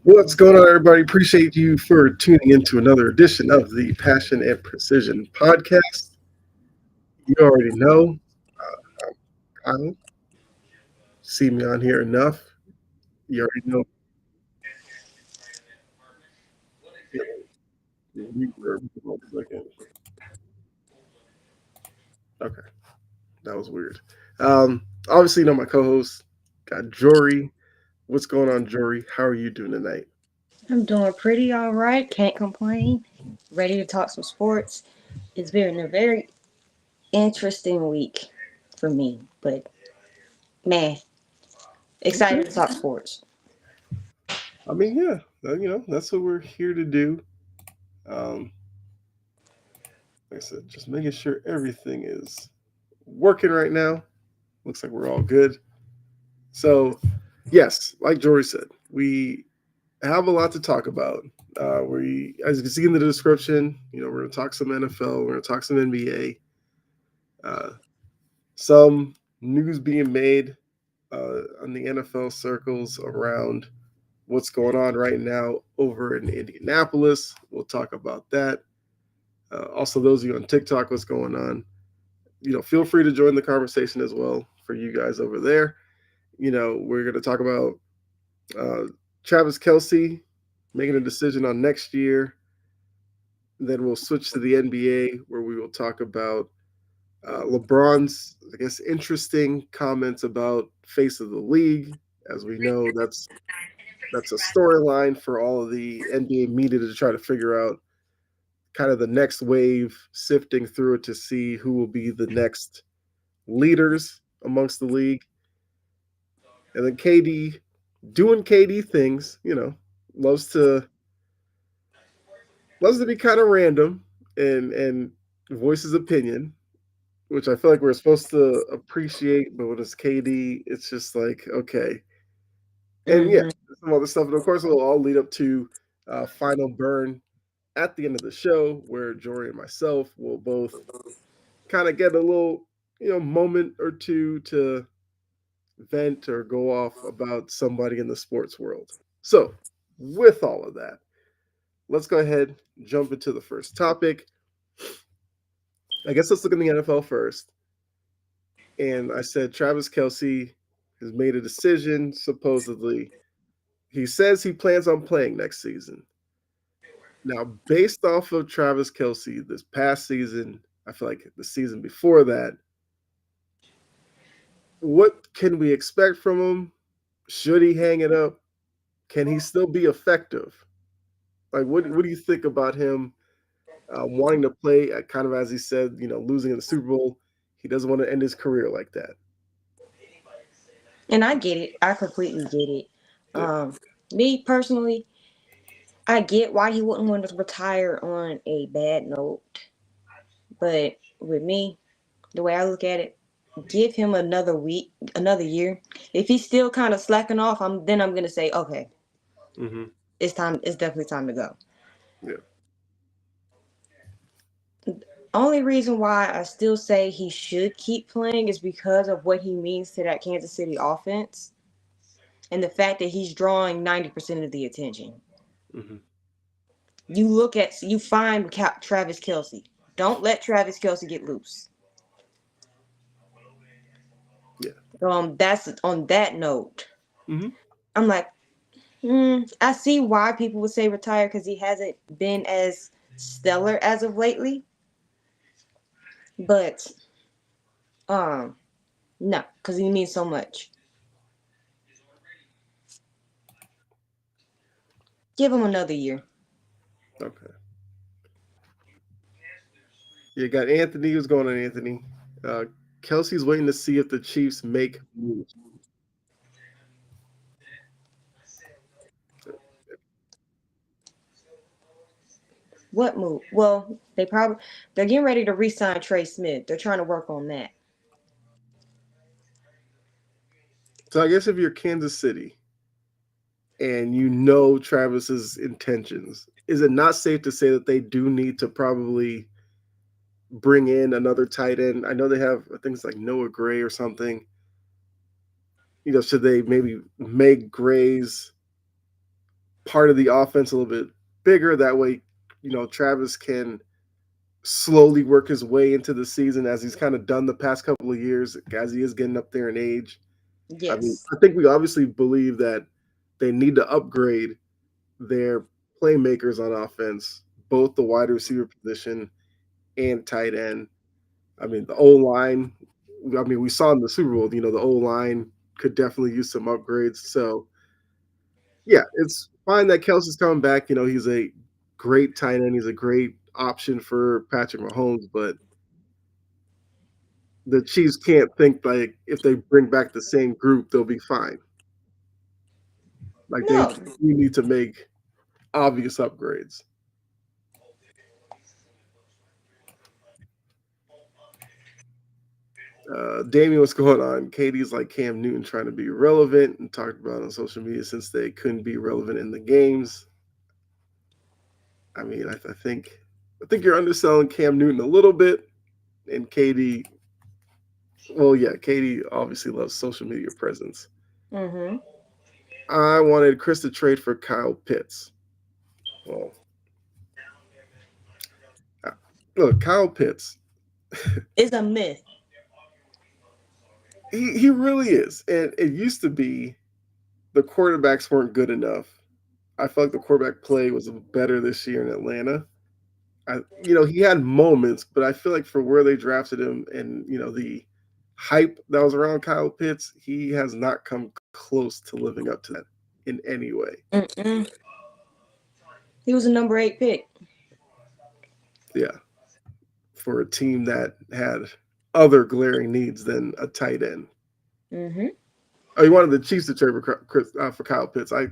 What's going on, everybody? Appreciate you for tuning into another edition of the Passion and Precision podcast. You already know, Kyle. See me on here enough. You already know. Reverb. Hold on a second. Okay, that was weird. Obviously, you know my co-host got Jory. What's going on, Jory? How are you doing tonight? I'm doing pretty all right. Can't complain. Ready to talk some sports. It's been a very interesting week for me, but man, Okay. excited to talk sports. I mean, yeah, that's what we're here to do. Um, like I said, just making sure everything is working right now. Looks like we're all good. So, yes, like Jory said, we have a lot to talk about. As you can see in the description, we're going to talk some NFL, we're going to talk some NBA, some news being made on the NFL circles around what's going on right now over in Indianapolis. We'll talk about that. Also, those of you on TikTok, what's going on? Feel free to join the conversation as well for you guys over there. We're going to talk about uh, Travis Kelce making a decision on next year. Then we'll switch to the NBA where we will talk about LeBron's, I guess, interesting comments about face of the league. As we know, that's a storyline for all of the NBA media to try to figure out kind of the next wave, sifting through it to see who will be the next leaders amongst the league. And then KD doing KD things, loves to loves to be kind of random and voice his opinion, which I feel like we're supposed to appreciate, but when it's KD, it's just like okay. And yeah, hmm some other stuff, and of course, it'll all lead up to final burn at the end of the show, where Jory and myself will both kind of get a little, moment or two to vent or go off about somebody in the sports world. So, with all of that, let's go ahead jump into the first topic. I guess let's look at the NFL first. And I said Travis Kelce has made a decision. Supposedly, he says he plans on playing next season. Now, based off of Travis Kelce this past season, I feel like the season before that, what can we expect from him? Should he hang it up? Can he still be effective? Like, what do you think about him wanting to play? Kind of as he said, losing in the Super Bowl, he doesn't want to end his career like that. And I get it. I completely get it. Yeah. Me personally, I get why he wouldn't want to retire on a bad note. But with me, the way I look at it, give him another week, another year. If he's still kind of slacking off, I'm gonna say, okay, Hmm. it's time. It's definitely time to go. Yeah. Only reason why I still say he should keep playing is because of what he means to that Kansas City offense and the fact that he's drawing 90% of the attention. Hmm. You find Travis Kelce. Don't let Travis Kelce get loose. Yeah. That's on that note. Hmm. I'm like, I see why people would say retire because he hasn't been as stellar as of lately. But um, no, because he means so much. Give him another year. Okay. You got Anthony. Who's going on, Anthony? Uh, Kelsey's waiting to see if the Chiefs make moves. What move? Well, they're getting ready to re-sign Trey Smith. They're trying to work on that. So I guess if you're Kansas City and you know Travis's intentions, is it not safe to say that they do need to probably bring in another tight end? I know they have things like Noah Gray or something. Should they maybe make Gray's part of the offense a little bit bigger. That way, Travis can slowly work his way into the season as he's kind of done the past couple of years, as he is getting up there in age. I mean, Yes. I think we obviously believe that they need to upgrade their playmakers on offense, both the wide receiver position and tight end. I mean, the O line. I mean, we saw in the Super Bowl. The O line could definitely use some upgrades. So yeah, it's fine that Kelsey's coming back. He's a great tight end. He's a great option for Patrick Mahomes, but the Chiefs can't think like if they bring back the same group, they'll be fine. Like they No. we need to make obvious upgrades. Damien, what's going on? Katie's like Cam Newton trying to be relevant and talked about on social media since they couldn't be relevant in the games. I mean, I think you're underselling Cam Newton a little bit, and Katie. Well, yeah, Katie obviously loves social media presence. Mm-hmm. I wanted Chris to trade for Kyle Pitts. Well, uh, look, Kyle Pitts, It's a myth. he really is, and it used to be the quarterbacks weren't good enough. I felt like the quarterback play was better this year in Atlanta. He had moments, but I feel like for where they drafted him and the hype that was around Kyle Pitts, he has not come close to living up to that in any way. Mm-mm. He was a number 8 pick. Yeah, for a team that had other glaring needs than a tight end. Mm-hmm. Oh, you wanted the Chiefs to trade for for Kyle Pitts. I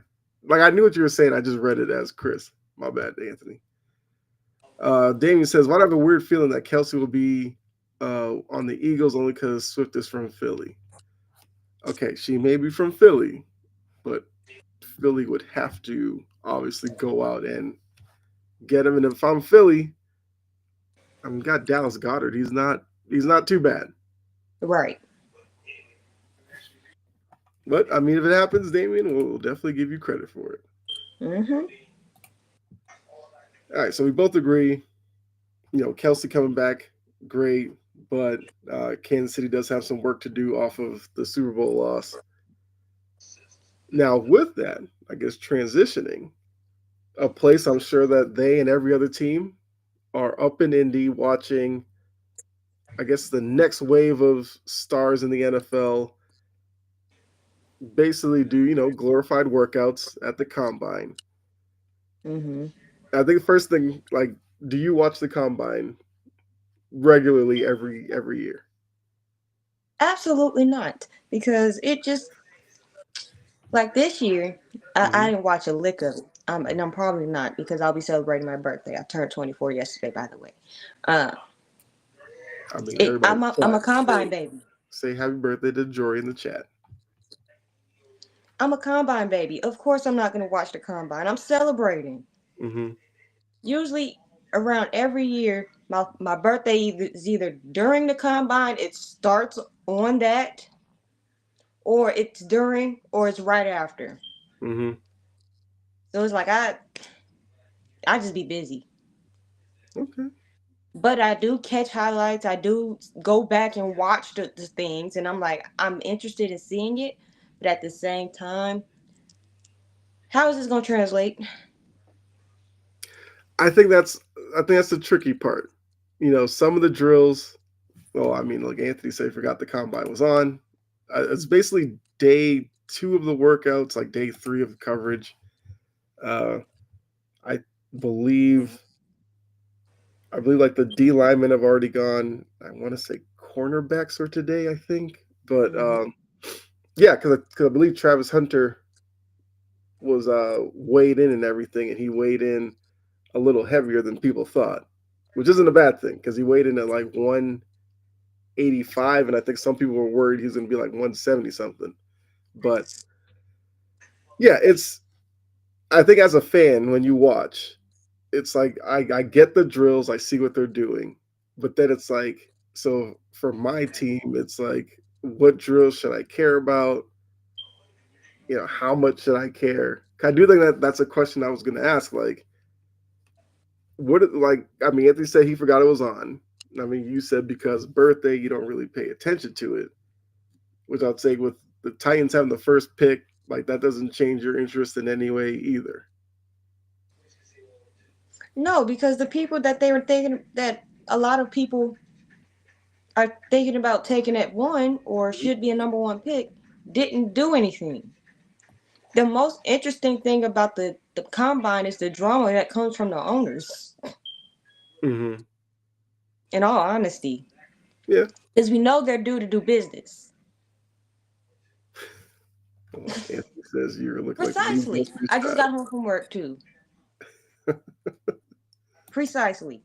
knew what you were saying. I just read it as Chris. My bad, Anthony. Damien says, "Why do I have a weird feeling that Kelsey will be on the Eagles only because Swift is from Philly?" Okay, she may be from Philly, but Philly would have to obviously go out and get him. And if I'm Philly, I mean, got Dallas Goddard. He's not too bad. Right. But I mean, if it happens, Damien, we'll definitely give you credit for it. Mm-hmm. All right, so we both agree. Kelsey coming back, great, but Kansas City does have some work to do off of the Super Bowl loss. Now, with that, I guess transitioning, a place I'm sure that they and every other team are up in Indy watching, I guess, the next wave of stars in the NFL basically do, glorified workouts at the combine. Mm-hmm. I think the first thing, like, do you watch the combine regularly every year? Absolutely not. Because it just like this year, I Hmm. didn't watch a lick of it. And I'm probably not because I'll be celebrating my birthday. I turned 24 yesterday, by the way. Uh, I mean, everybody I'm a chat. combine baby. Say happy birthday to Jory in the chat. I'm a combine baby. Of course, I'm not going to watch the combine. I'm celebrating. Hmm. Usually, around every year, my birthday is either during the combine, it starts on that, or it's during, or it's right after. Hmm. So it's like I just be busy. Okay. But I do catch highlights. I do go back and watch the things, and I'm like, I'm interested in seeing it. But at the same time, how is this going to translate? I think that's I think that's the tricky part. Some of the drills. Well, I mean, like Anthony said, he forgot the combine was on. It's basically day two of the workouts, like day three of coverage. Uh, I believe I believe like the D linemen have already gone. I want to say cornerbacks are today, I think, but Hmm. yeah, because I believe Travis Hunter was weighed in and everything, and he weighed in a little heavier than people thought, which isn't a bad thing because he weighed in at like 185, and I think some people were worried he was going to be like 170 something. But yeah, it's I think as a fan when you watch, it's like I get the drills, I see what they're doing, but then it's like so for my team, it's like what drills should I care about? how much should I care? I do think that that's a question I was going to ask. Like, I mean, Anthony said he forgot it was on. I mean, you said because birthday, you don't really pay attention to it, which I'd say with the Titans having the first pick, like that doesn't change your interest in any way either. No, because the people that they were thinking that a lot of people are thinking about taking at one or should be a number one pick didn't do anything. The most interesting thing about the combine is the drama that comes from the owners, Mm-hmm. in all honesty. Yeah. Because we know they're due to do business. Well, Anthony says you look like a new Precisely. grocery I just style. got home from work too. Precisely.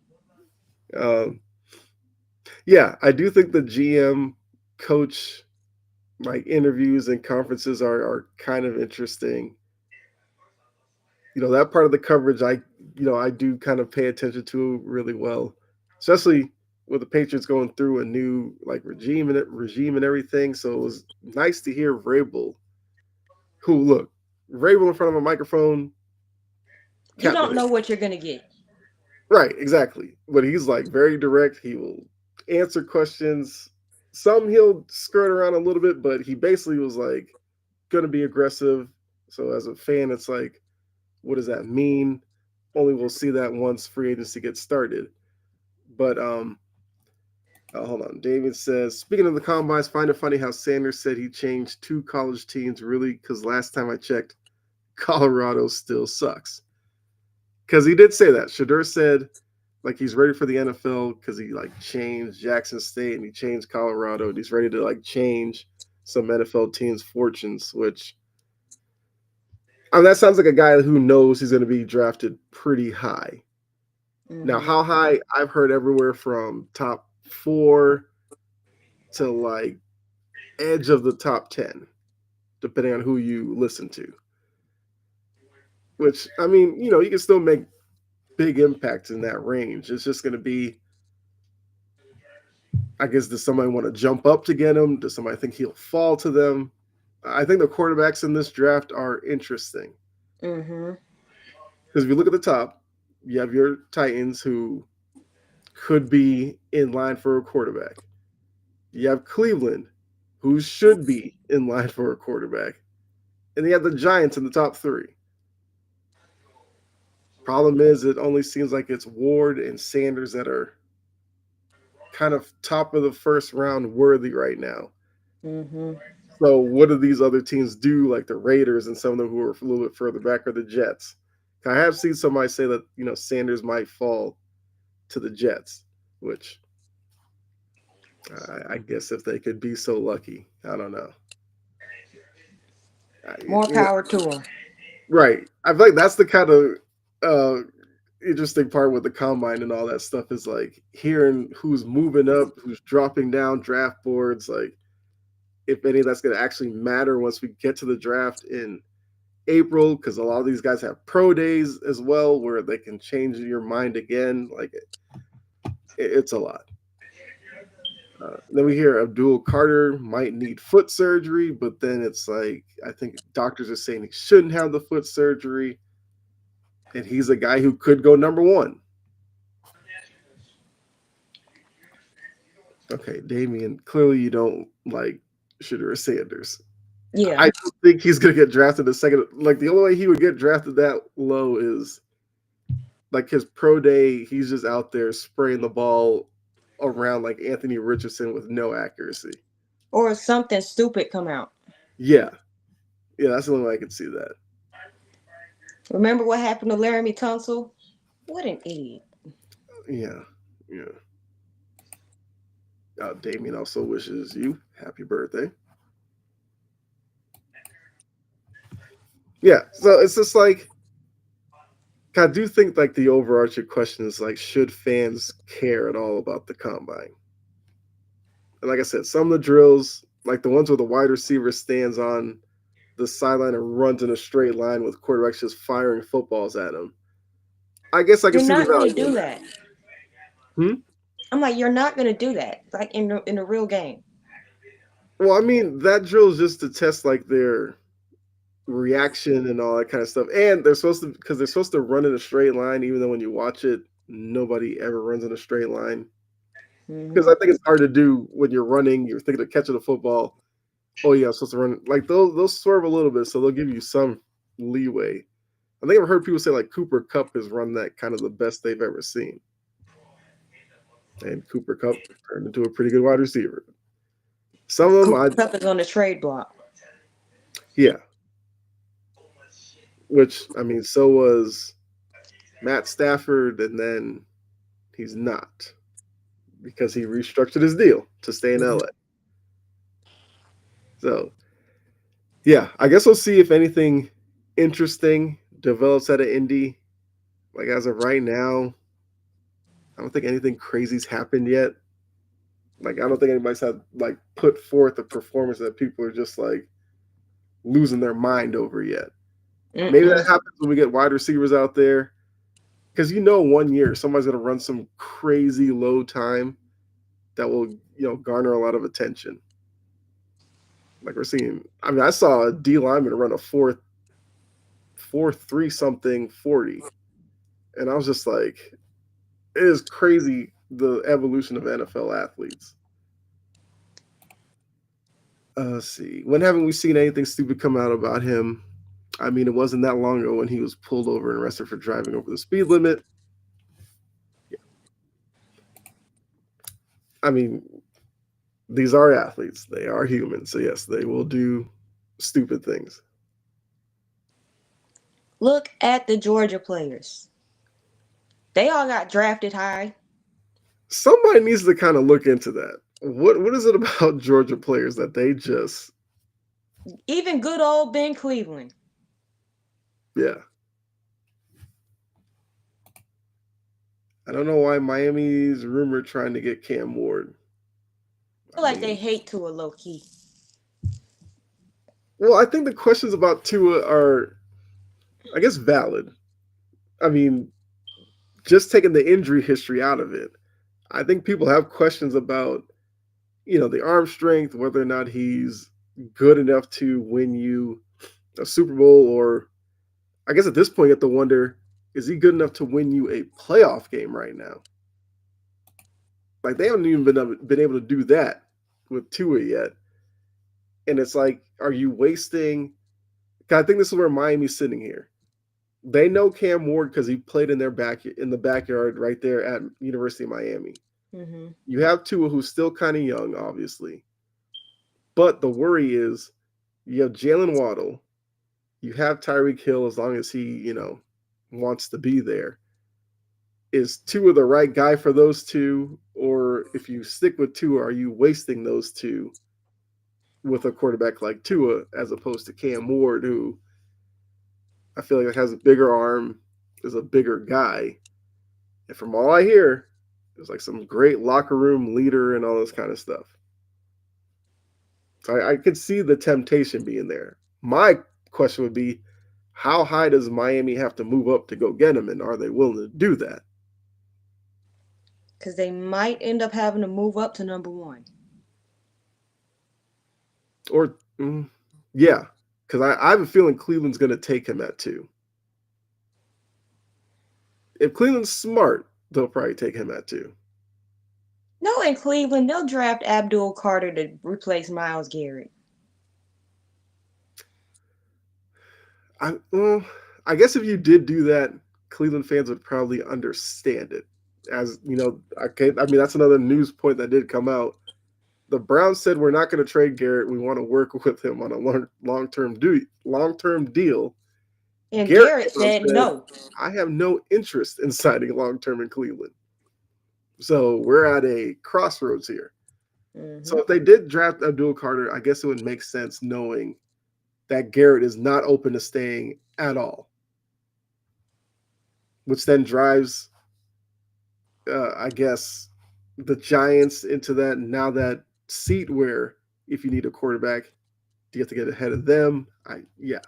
Um, yeah, I do think the GM coach like interviews and conferences are kind of interesting. That part of the coverage I do kind of pay attention to really well, especially with the Patriots going through a new like regime and everything. So it was nice to hear Vrabel, who look Vrabel in front of a microphone, You don't know captivating. what you're gonna get. Right, exactly. But he's like very direct. He will answer questions. Some he'll skirt around a little bit, but he basically was like going to be aggressive. So as a fan, it's like, what does that mean? Only we'll see that once free agency gets started. But hold on. David says, speaking of the combines, find it funny how Sanders said he changed two college teams. Really, because last time I checked, Colorado still sucks. Because he did say that. Shadur said like he's ready for the NFL because he like changed Jackson State and he changed Colorado and he's ready to like change some NFL teams' fortunes. Which I mean, that sounds like a guy who knows he's going to be drafted pretty high. Now, Hmm. how high? I've heard everywhere from top 4 to like edge of the top 10, depending on who you listen to. Which I mean, you can still make big impacts in that range. It's just going to be, I guess, does somebody want to jump up to get him? Does somebody think he'll fall to them? I think the quarterbacks in this draft are interesting Hmm. because if you look at the top, you have your Titans who could be in line for a quarterback. You have Cleveland who should be in line for a quarterback. And you have the Giants in the top 3. Problem is, it only seems like it's Ward and Sanders that are kind of top of the first round worthy right now. Hmm. So what do these other teams do, like the Raiders and some of them who are a little bit further back, or the Jets? I have seen somebody say that Sanders might fall to the Jets, which I guess if they could be so lucky, I don't know. More Yeah, power to them. right. I feel like that's the kind of uh, interesting part with the combine and all that stuff is like hearing who's moving up, who's dropping down draft boards, like if any of that's going to actually matter once we get to the draft in April, because a lot of these guys have pro days as well where they can change your mind again. Like it's a lot. Then we hear Abdul Carter might need foot surgery, but then it's like I think doctors are saying he shouldn't have the foot surgery, and he's a guy who could go number 1. Okay, Damien, clearly you don't like Shadur Sanders. Yeah. I don't think he's gonna get drafted the second. Like the only way he would get drafted that low is like his pro day. He's just out there spraying the ball around like Anthony Richardson with no accuracy. Or something stupid come out. Yeah, yeah, that's the only way I could see that. Remember what happened to Laramie Tunsil? What an idiot. Yeah, yeah. Damien also wishes you happy birthday. Yeah, so it's just like I do think like the overarching question is like, should fans care at all about the combine? And like I said, some of the drills, like the ones where the wide receiver stands on the sideline and runs in a straight line with quarterbacks just firing footballs at him. I guess I can You're see the not gonna value in do that. that. Hmm? I'm like, you're not gonna do that. Like in the real game. Well, I mean, that drill is just to test like their reaction and all that kind of stuff. And they're supposed to run in a straight line, even though when you watch it, nobody ever runs in a straight line. Because Hmm. I think it's hard to do when you're running. You're thinking of catching the football. Oh yeah, I'm supposed to run. Like they'll swerve a little bit, so they'll give you some leeway. I think I've heard people say like Cooper Cup has run that kind of the best they've ever seen, and Cooper Cup turned into a pretty good wide receiver. Some of them, Cooper I Cup is on the trade block. yeah, which I mean, so was Matt Stafford, and then he's not because he restructured his deal to stay in LA. So yeah, I guess we'll see if anything interesting develops out of Indy. Like as of right now, I don't think anything crazy's happened yet. Like I don't think anybody's had like put forth a performance that people are just like losing their mind over yet. Maybe that Mm-mm. happens when we get wide receivers out there. Because 1 year somebody's gonna run some crazy low time that will, garner a lot of attention. Like we're seeing. I mean, I saw a D lineman run a 4.3 something 40. And I was just like, it is crazy the evolution of NFL athletes. Let's see. When haven't we seen anything stupid come out about him? I mean, it wasn't that long ago when he was pulled over and arrested for driving over the speed limit. I mean, these are athletes. They are human. So, yes, they will do stupid things. Look at the Georgia players. They all got drafted high. Somebody needs to kind of look into that. What is it about Georgia players that they just, Even good old Ben Cleveland. yeah. I don't know why Miami's rumored trying to get Cam Ward. I feel I like they mean, hate to a low key. well, I think the questions about Tua are, I guess, valid. I mean, just taking the injury history out of it, I think people have questions about, the arm strength, whether or not he's good enough to win you a Super Bowl, or I guess at this point you have to wonder, is he good enough to win you a playoff game right now? Like they haven't even been able to do that with Tua yet, and it's like, are you wasting? I think this is where Miami's sitting here. They know Cam Ward because he played in the backyard right there at University of Miami. Hmm. You have Tua, who's still kind of young, obviously, but the worry is you have Jalen Waddle, you have Tyreek Hill as long as he, wants to be there. Is Tua the right guy for those two? Or if you stick with Tua, are you wasting those two with a quarterback like Tua as opposed to Cam Ward, who I feel like has a bigger arm, is a bigger guy. And from all I hear, there's like some great locker room leader and all this kind of stuff. So I could see the temptation being there. My question would be, how high does Miami have to move up to go get him, and are they willing to do that? Because they might end up having to move up to number one. Or, yeah, because I have a feeling Cleveland's going to take him at 2. If Cleveland's smart, they'll probably take him at 2. No, in Cleveland, they'll draft Abdul Carter to replace Miles Garrett. I guess if you did do that, Cleveland fans would probably understand it. As okay, I mean that's another news point that did come out. The Browns said we're not going to trade Garrett. We want to work with him on a long term deal. And Garrett Garrett said said, no. "I have no interest in signing long term in Cleveland." So we're at a crossroads here. So Hmm. if they did draft Abdul Carter, I guess it would make sense knowing that Garrett is not open to staying at all, which then drives, I guess, the Giants into that seat where if you need a quarterback, you have to get ahead of them. Yeah,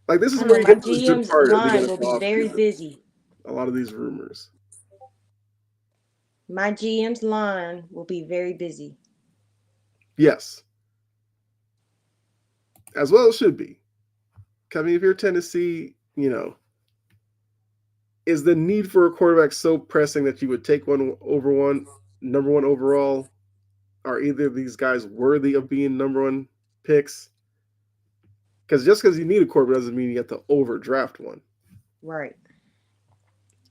like this is I where know you my get to the good GM's part of the line will NFL be very offseason. busy. A lot of these rumors. My GM's line will be very busy. Yes, as well it should be. I mean, if you're Tennessee, is the need for a quarterback so pressing that you would take one over one, number one overall? Are either of these guys worthy of being number one picks? Because just because you need a quarterback doesn't mean you have to overdraft one. Right.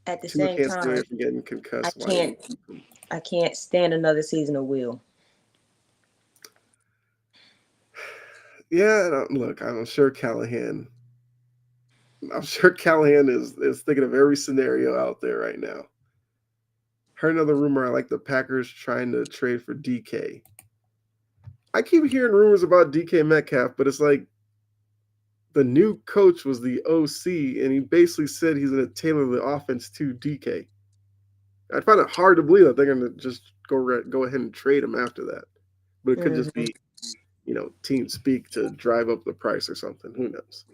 At the Tua same can't stay away time, from getting I concussed. Why do can't you keep him? I can't stand another season of Will. Yeah, look, I'm sure Callahan. I'm sure Callahan is thinking of every scenario out there right now. Heard another rumor. I like the Packers trying to trade for DK. I keep hearing rumors about DK Metcalf, but it's like the new coach was the OC, and he basically said he's going to tailor the offense to DK. I find it hard to believe that they're going to just go ahead and trade him after that. But it could just Hmm. be, team speak to drive up the price or something. Who knows?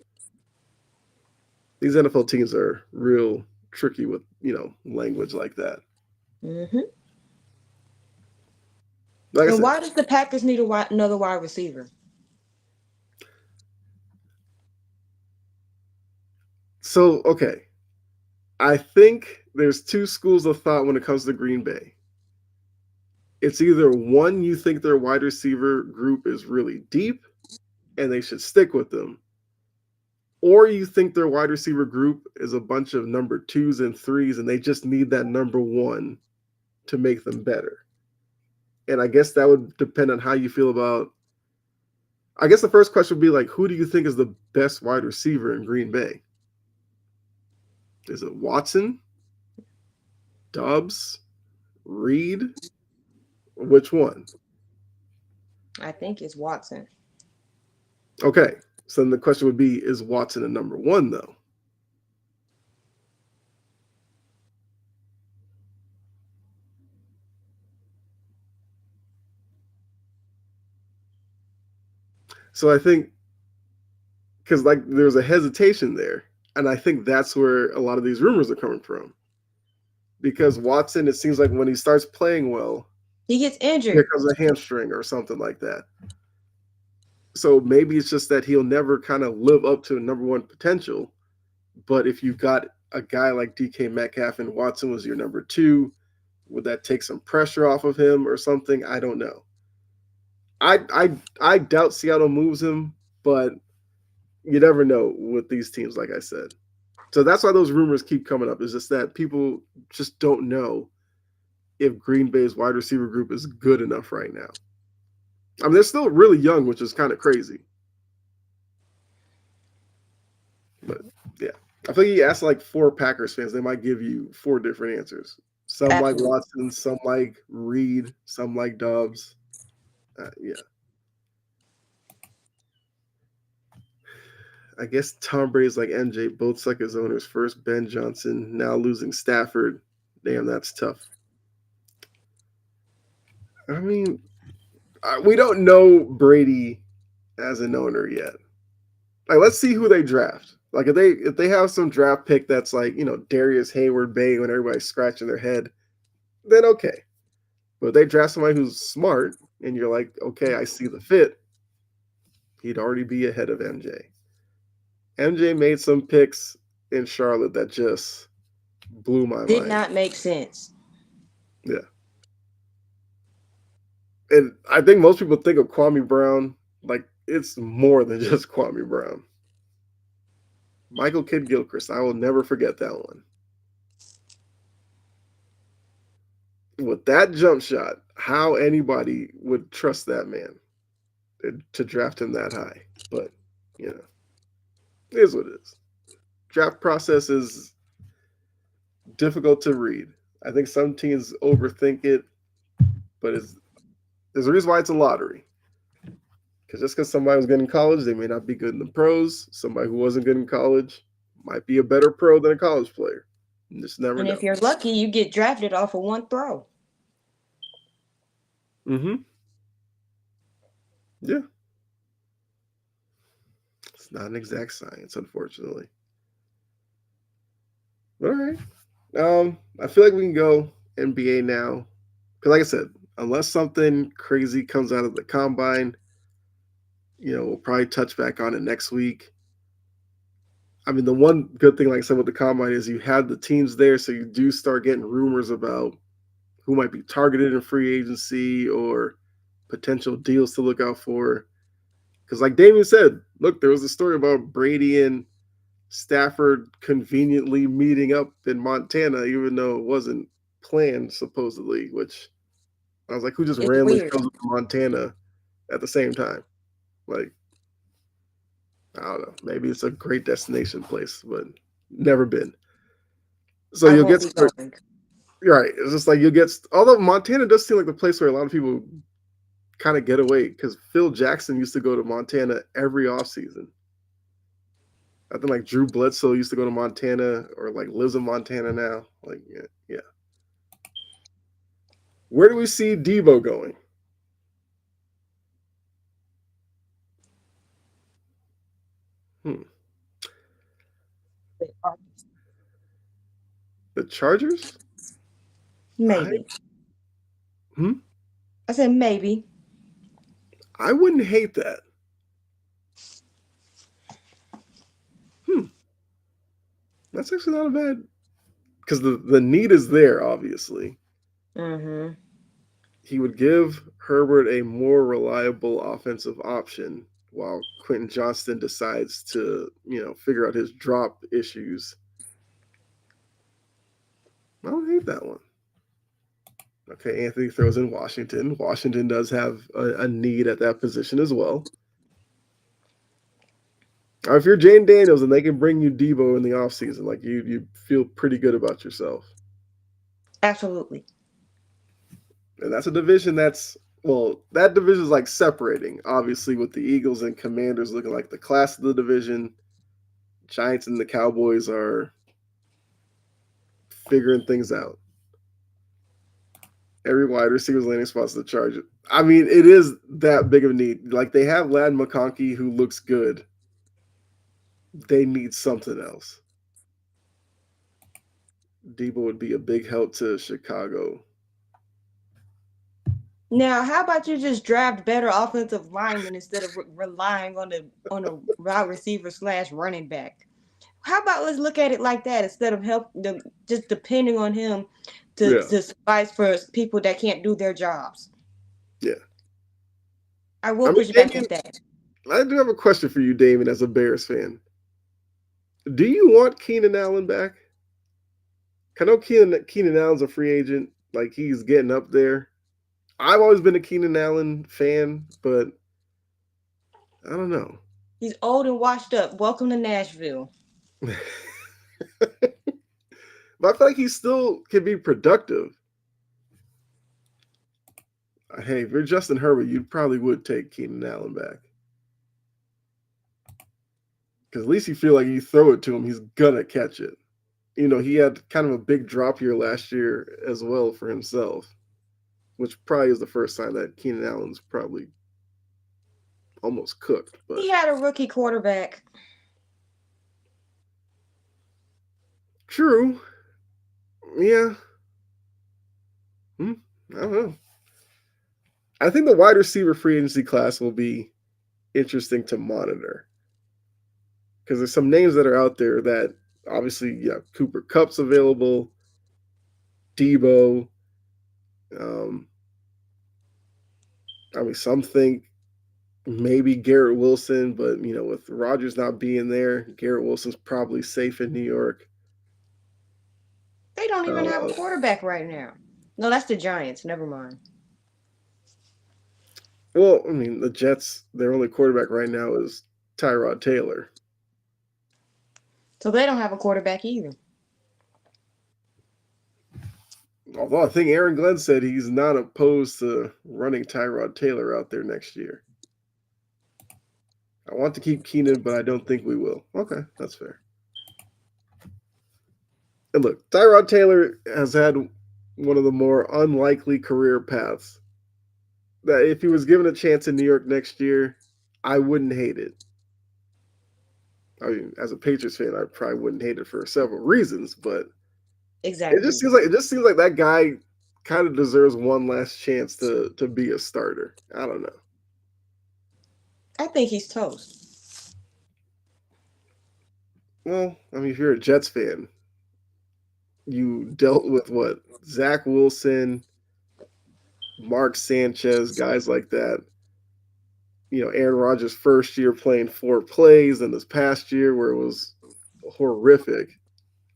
These NFL teams are real tricky with language like that. Hmm. Like I And said, why does the Packers need another wide receiver? so okay, I think there's two schools of thought when it comes to Green Bay. It's either one, you think their wide receiver group is really deep and they should stick with them, or you think their wide receiver group is a bunch of number twos and threes and they just need that number one to make them better. And I guess that would depend on how you feel about. I guess the first question would be like, who do you think is the best wide receiver in Green Bay? Is it Watson, Dobbs, Reed? Which one? I think it's Watson. Okay, so then the question would be, is Watson a number one though? So I think because like there's a hesitation there, and I think that's where a lot of these rumors are coming from. Because Watson, it seems like when he starts playing well, He gets here injured. comes a hamstring or something like that. So maybe it's just that he'll never kind of live up to number one potential. But if you got a guy like DK Metcalf and Watson was your number two, would that take some pressure off of him or something? I don't know. I doubt Seattle moves him, but you never know with these teams, like I said. So that's why those rumors keep coming up. Is just that people just don't know if Green Bay's wide receiver group is good enough right now. I mean, they're still really young, which is kind of crazy. But yeah, I think you ask like four Packers fans, they might give you four different answers. Some like Absolutely. Watson, some like Reed, some like Dobbs. Yeah, I guess Tom Brady's like MJ, both suck as owners. First Ben Johnson, now losing Stafford. Damn, that's tough. I mean, we don't know Brady as an owner yet. Like, let's see who they draft. Like, if they have some draft pick that's like Darius Hayward Bay when everybody's scratching their head, then okay. But if they draft somebody who's smart and you're like, okay, I see the fit, he'd already be ahead of MJ. MJ made some picks in Charlotte that just blew my Did mind. not make sense. Yeah. And I think most people think of Kwame Brown like it's more than just Kwame Brown. Michael Kidd Gilchrist, I will never forget that one. With that jump shot, how anybody would trust that man to draft him that high. But, you know, it is what it is. Draft process is difficult to read. I think some teams overthink it, but there's a reason why it's a lottery. Because just because somebody was good in college, they may not be good in the pros. Somebody who wasn't good in college might be a better pro than a college player. You just never And if know. you're lucky, you get drafted off of one throw. Mm-hmm. Yeah. It's not an exact science, unfortunately. But all right. I feel like we can go NBA now. Because, like I said, unless something crazy comes out of the combine, We'll probably touch back on it next week. I mean, the one good thing, like I said, with the combine is you had the teams there, so you do start getting rumors about who might be targeted in free agency or potential deals to look out for. Because, like Damien said, look, there was a story about Brady and Stafford conveniently meeting up in Montana, even though it wasn't planned, supposedly, which I was like, who just It's randomly weird. shows up in Montana at the same time? Like, I don't know. Maybe it's a great destination place, but never been. So I you'll won't get be start. going. Right. It's just like you'll get. Although Montana does seem like the place where a lot of people kind of get away because Phil Jackson used to go to Montana every offseason. I think like Drew Bledsoe used to go to Montana or like lives in Montana now. Like, yeah, yeah. Where do we see Debo going? Hmm. The Chargers? I Maybe. hmm? I said maybe. I wouldn't hate that. Hmm. That's actually not a bad because the need is there. Obviously, Mm-hmm. he would give Herbert a more reliable offensive option while Quentin Johnston decides to figure out his drop issues. I don't hate that one. Okay, Anthony throws in Washington. Washington does have a need at that position as well. If you're Jane Daniels and they can bring you Debo in the offseason, like you feel pretty good about yourself. Absolutely. And that's a division that division is like separating, obviously, with the Eagles and Commanders looking like the class of the division. Giants and the Cowboys are figuring things out. Every wide receiver's landing spots the Chargers. I mean, it is that big of a need. Like they have Lad McConkey who looks good. They need something else. Debo would be a big help to Chicago. Now, how about you just draft better offensive linemen instead of relying on a wide receiver slash running back? How about let's look at it like that instead of help them just depending on him Yeah, to suffice for people that can't do their jobs. yeah. I I will mean, push back Damien, with that. I do have a question for you, Damien, as a Bears fan. Do you want Keenan Allen back? I know Keenan Allen's a free agent. Like he's getting up there. I've always been a Keenan Allen fan, but I don't know. He's old and washed up. Welcome to Nashville. But I feel like he still can be productive. Hey, if you're Justin Herbert, you probably would take Keenan Allen back. Because at least you feel like you throw it to him, he's gonna catch it. He had kind of a big drop year last year as well for himself, which probably is the first time that Keenan Allen's probably almost cooked. But He had a rookie quarterback. true, yeah. Hmm, I don't know. I think the wide receiver free agency class will be interesting to monitor because there's some names that are out there that obviously, yeah, Cooper Cup's available, Debo. Um, I mean, some think maybe Garrett Wilson, but with Rodgers not being there, Garrett Wilson's probably safe in New York. They don't even have a Uh, quarterback right now. No, that's the Giants. Never mind. well, I mean, the Jets, their only quarterback right now is Tyrod Taylor. So they don't have a quarterback either. Although I think Aaron Glenn said he's not opposed to running Tyrod Taylor out there next year. I want to keep Keenan, but I don't think we will. Okay, that's fair. And look, Tyrod Taylor has had one of the more unlikely career paths. That if he was given a chance in New York next year, I wouldn't hate it. I mean, as a Patriots fan, I probably wouldn't hate it for several reasons, but Exactly. it just seems like that guy kind of deserves one last chance to be a starter. I don't know. I think he's toast. Well, I mean, if you're a Jets fan, you dealt with what? Zach Wilson, Mark Sanchez, guys like that. Aaron Rodgers' first year playing 4 plays, and this past year where it was horrific.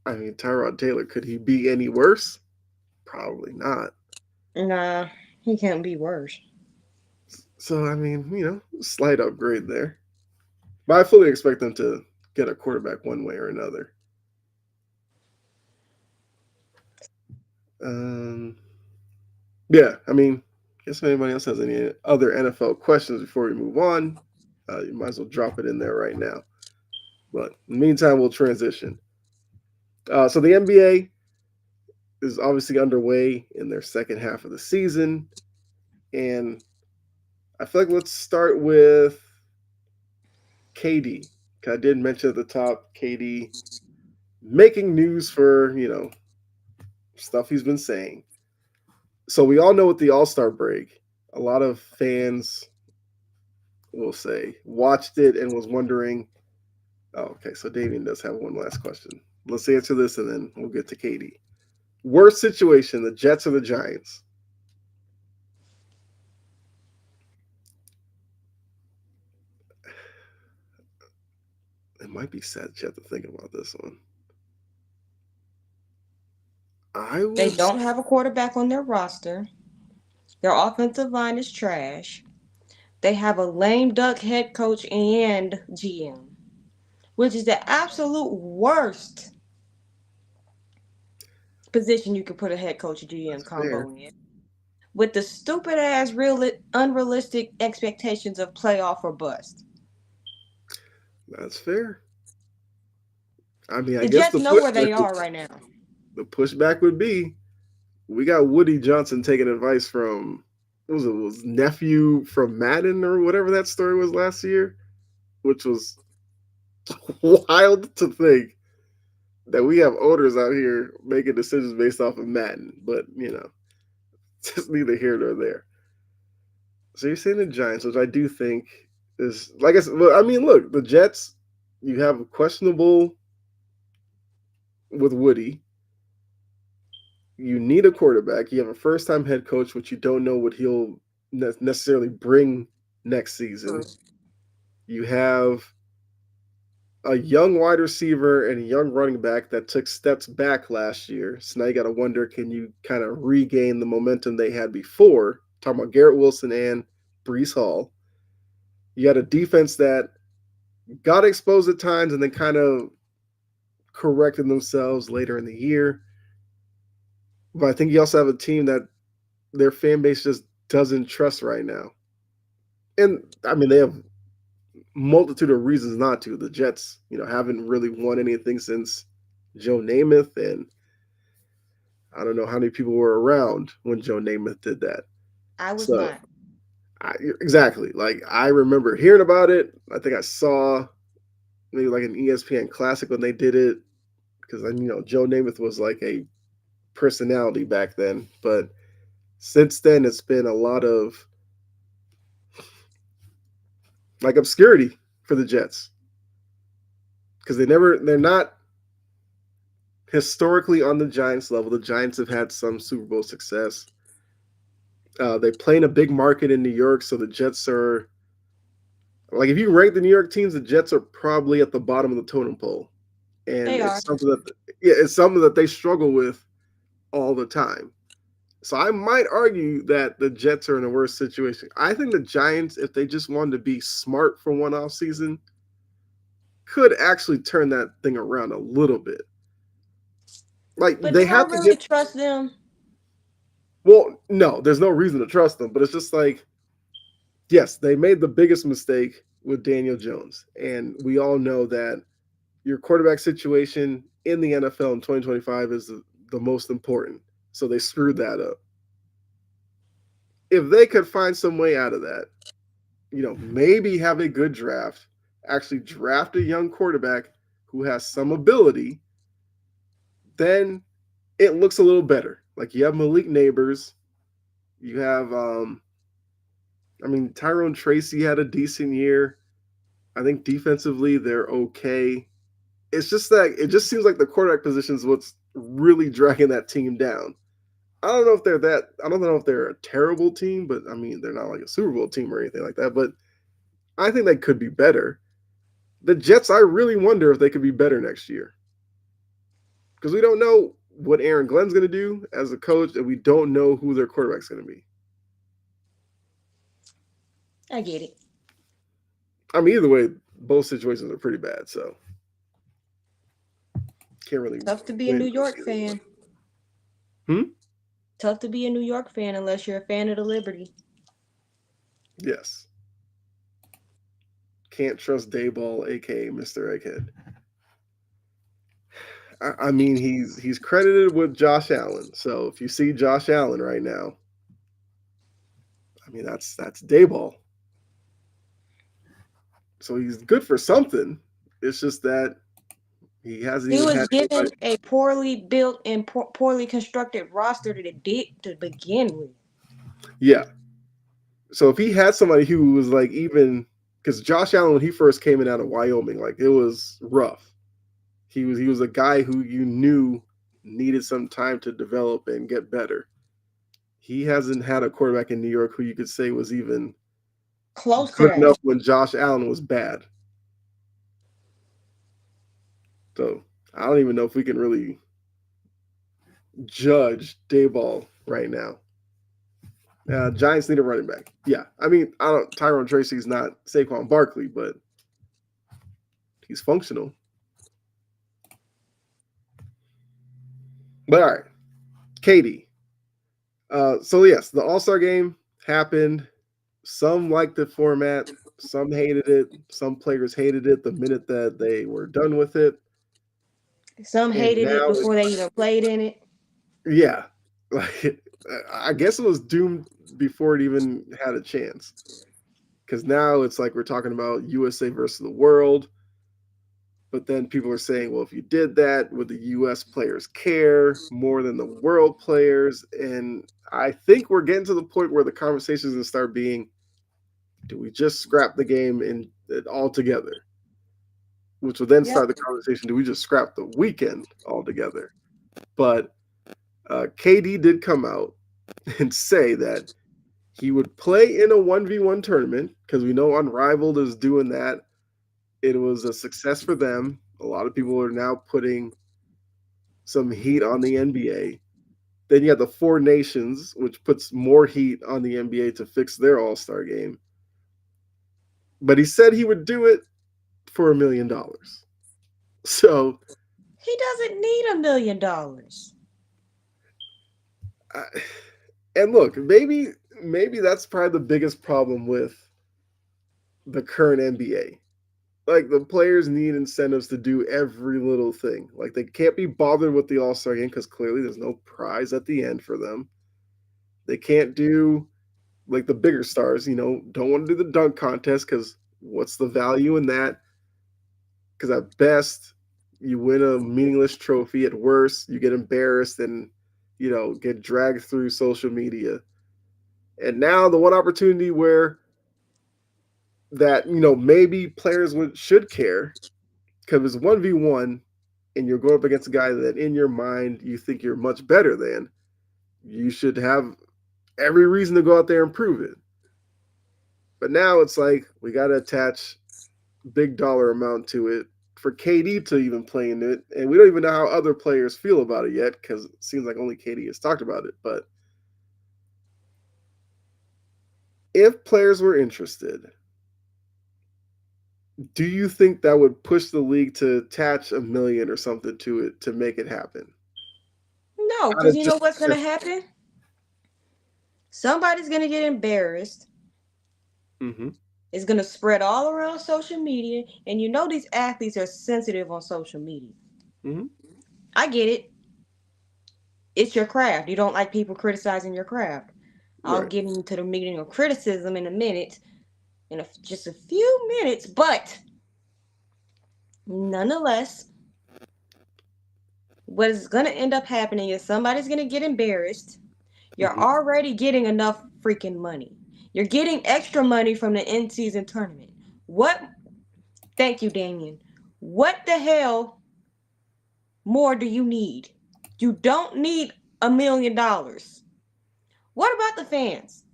I mean, Tyrod Taylor, could he be any worse? Probably not. Nah, he can't be worse. So, I mean, slight upgrade there. But I fully expect them to get a quarterback one way or another. Um, yeah, I mean, guess if anybody else has any other NFL questions before we move on, you might as well drop it in there right now. But in the meantime, we'll transition. So the NBA is obviously underway in their second half of the season. And I feel like let's start with KD. I did mention at the top KD making news for, stuff he's been saying. So we all know with the All-Star break, a lot of fans will say watched it and was wondering, oh, okay, so Damien does have one last question. Let's answer this and then we'll get to KD. Worst situation, the Jets or the Giants? It might be sad that you have to think about this one. I They would don't have a quarterback on their roster. Their offensive line is trash. They have a lame duck head coach and GM, which is the absolute worst position you could put a head coach GM That's fair. combo in. With the stupid ass real unrealistic expectations of playoff or bust. That's fair. I mean, I The guess Jets the know where pushback they are right now. would be we got Woody Johnson taking advice from what was it was nephew from Madden or whatever that story was last year, which was wild to think that we have owners out here making decisions based off of Madden. But it's neither here nor there. So you're saying the Giants, which I do think is like I said. Well, I mean, look, the Jets. You have questionable with Woody. You need a quarterback. You have a first-time head coach, which you don't know what he'll necessarily bring next season. True. You have a young wide receiver and a young running back that took steps back last year. So now you got to wonder, can you kind of regain the momentum they had before? Talking about Garrett Wilson and Brees Hall. You got a defense that got exposed at times and then kind of corrected themselves later in the year. But I think you also have a team that their fan base just doesn't trust right now. And I mean, they have multitude of reasons not to. The Jets, haven't really won anything since Joe Namath, and I don't know how many people were around when Joe Namath did that. I was So, not. exactly. Like I remember hearing about it. I think I saw maybe like an ESPN Classic when they did it because Joe Namath was like a personality back then. But since then, it's been a lot of like obscurity for the Jets because they're not historically on the Giants level. The Giants have had some Super Bowl success. They play in a big market in New York, so the Jets are like if you rank the New York teams, the Jets are probably at the bottom of the totem pole, and They are. it's something that they struggle with all the time. So I might argue that the Jets are in a worse situation. I think the Giants, if they just wanted to be smart for one off season, could actually turn that thing around a little bit. Like But they do I have to really get. trust them? Well, no, there's no reason to trust them, but it's just like, yes, they made the biggest mistake with Daniel Jones. And we all know that your quarterback situation in the NFL in 2025 is the most important. So they screwed that up. If they could find some way out of that, maybe have a good draft, actually draft a young quarterback who has some ability, then it looks a little better. Like you have Malik Neighbors, you have I mean, Tyrone Tracy had a decent year. I think defensively they're okay. It's just that it just seems like the quarterback position is what's really dragging that team down. I don't know if they're that. I don't know if they're a terrible team, but I mean they're not like a Super Bowl team or anything like that. But I think they could be better. The Jets, I really wonder if they could be better next year because we don't know what Aaron Glenn's going to do as a coach, and we don't know who their quarterback's going to be. I get it. I mean, either way, both situations are pretty bad, so can't really Tough to be a win New with York either fan. one. Hmm. Tough to be a New York fan unless you're a fan of the Liberty. Yes. Can't trust Dayball, aka Mr. Egghead. I mean, he's credited with Josh Allen. So if you see Josh Allen right now, I mean that's Dayball. So he's good for something. It's just that he hasn't He even was had given anybody. a poorly built and poorly constructed roster to dig to begin with. Yeah. So if he had somebody who was like even because Josh Allen when he first came in out of Wyoming, like it was rough. He was a guy who you knew needed some time to develop and get better. He hasn't had a quarterback in New York who you could say was even Close to good that. enough when Josh Allen was bad. So I don't even know if we can really judge Dayball right now. Giants need a running back. Yeah, I mean, I don't. Tyrone Tracy's not Saquon Barkley, but he's functional. But all right, Katie. So yes, the All Star game happened. Some liked the format, some hated it. Some players hated it the minute that they were done with it, Some and hated it now before they even played in it. yeah, like I guess it was doomed before it even had a chance. Because now it's like we're talking about USA versus the world. But then people are saying, well, if you did that, would the US players care more than the world players? And I think we're getting to the point where the conversation is going to start being do we just scrap the game in altogether? Which will then Yep. start the conversation do we just scrap the weekend altogether? But KD did come out and say that he would play in a 1v1 tournament because we know Unrivaled is doing that. It was a success for them. A lot of people are now putting some heat on the NBA. Then you have the Four Nations, which puts more heat on the NBA to fix their All Star game. But he said he would do it for $1 million. So, He doesn't need $1 million. uh, and look, maybe that's probably the biggest problem with the current NBA. Like the players need incentives to do every little thing. Like they can't be bothered with the All Star game because clearly there's no prize at the end for them. They can't do like the bigger stars. Don't want to do the dunk contest because what's the value in that? Because at best you win a meaningless trophy. At worst you get embarrassed and get dragged through social media. And now the one opportunity where that maybe players should care because it's 1v1 and you're going up against a guy that in your mind you think you're much better than, you should have every reason to go out there and prove it. But now it's like we got to attach big dollar amount to it for KD to even play in it, and we don't even know how other players feel about it yet because it seems like only KD has talked about it. But if players were interested, do you think that would push the league to attach a million or something to it to make it happen? No, Out because of you just know what's going to happen? Somebody's going to get embarrassed. mm-hmm, It's going to spread all around social media. And you know these athletes are sensitive on social media. mm-hmm, I get it. It's your craft. You don't like people criticizing your craft. I'll right, get into the meaning of criticism in a minute, in just a few minutes. But nonetheless, what is going to end up happening is somebody's going to get embarrassed. You're mm-hmm, already getting enough freaking money. You're getting extra money from the in season tournament. What? Thank you, Damien. What the hell more do you need? You don't need $1 million. What about the fans?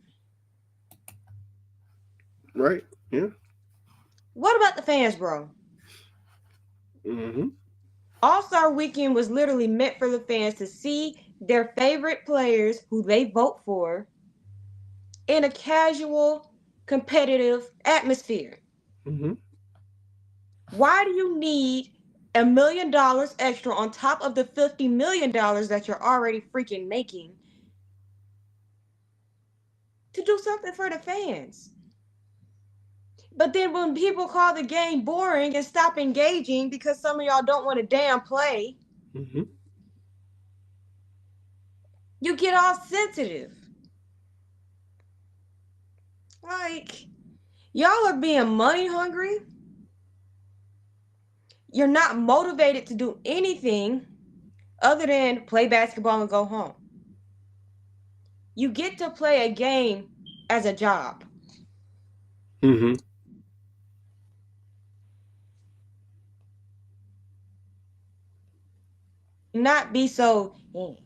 Right. Yeah. What about the fans, bro? Mm-hmm. All Star Weekend was literally meant for the fans to see their favorite players who they vote for in a casual, competitive atmosphere. Mm-hmm. Why do you need $1 million extra on top of the $50 million that you're already freaking making to do something for the fans? But then when people call the game boring and stop engaging because some of y'all don't want to damn play, Mm-hmm. you get all sensitive. Like, y'all are being money hungry. You're not motivated to do anything other than play basketball and go home. You get to play a game as a job, Mm-hmm. not be so. And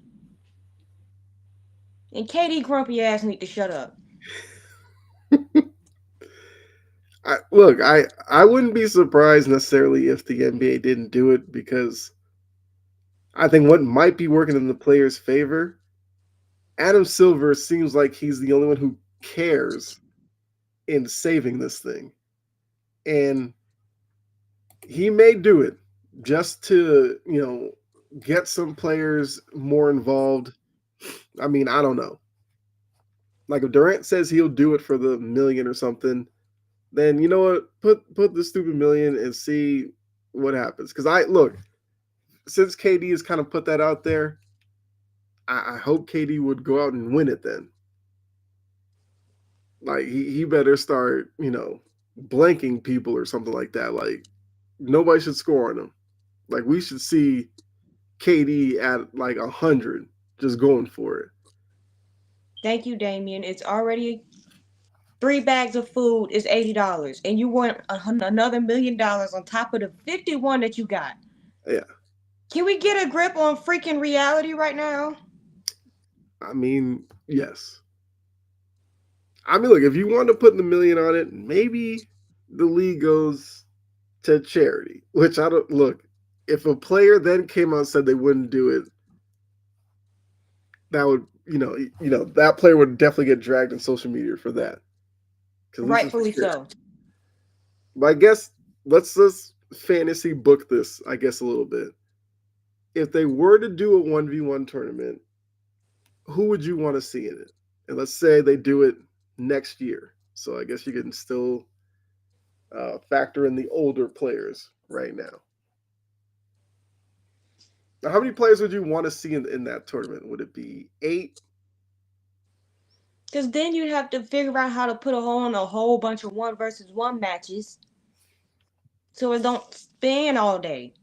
KD grumpy ass need to shut up. I wouldn't be surprised necessarily if the NBA didn't do it because I think what might be working in the players' favor, Adam Silver seems like he's the only one who cares in saving this thing. And he may do it just to, get some players more involved. I mean, I don't know. Like if Durant says he'll do it for the million or something, then you know what? Put the stupid million and see what happens. Because I look, since KD has kind of put that out there, I hope KD would go out and win it then. Like he better start, blanking people or something like that. Like nobody should score on him. Like we should see KD at like 100, just going for it. Thank you, Damien. It's already 3 bags of food is $80, and you want another $1 million on top of the 51 that you got. Yeah, Can we get a grip on freaking reality right now? I mean, yes. I mean, look, if you want to put the million on it, maybe the league goes to charity. Which I don't look. If a player then came out and said they wouldn't do it, that would that player would definitely get dragged in social media for that because at least it's for Rightfully charity. so. But I guess let's fantasy book this. I guess a little bit. If they were to do a 1v1 tournament, who would you want to see in it? And let's say they do it next year. So I guess you can still factor in the older players right now. Now, how many players would you want to see in that tournament? Would it be 8? Because then you'd have to figure out how to put on a whole bunch of 1 versus 1 matches so it don't span all day.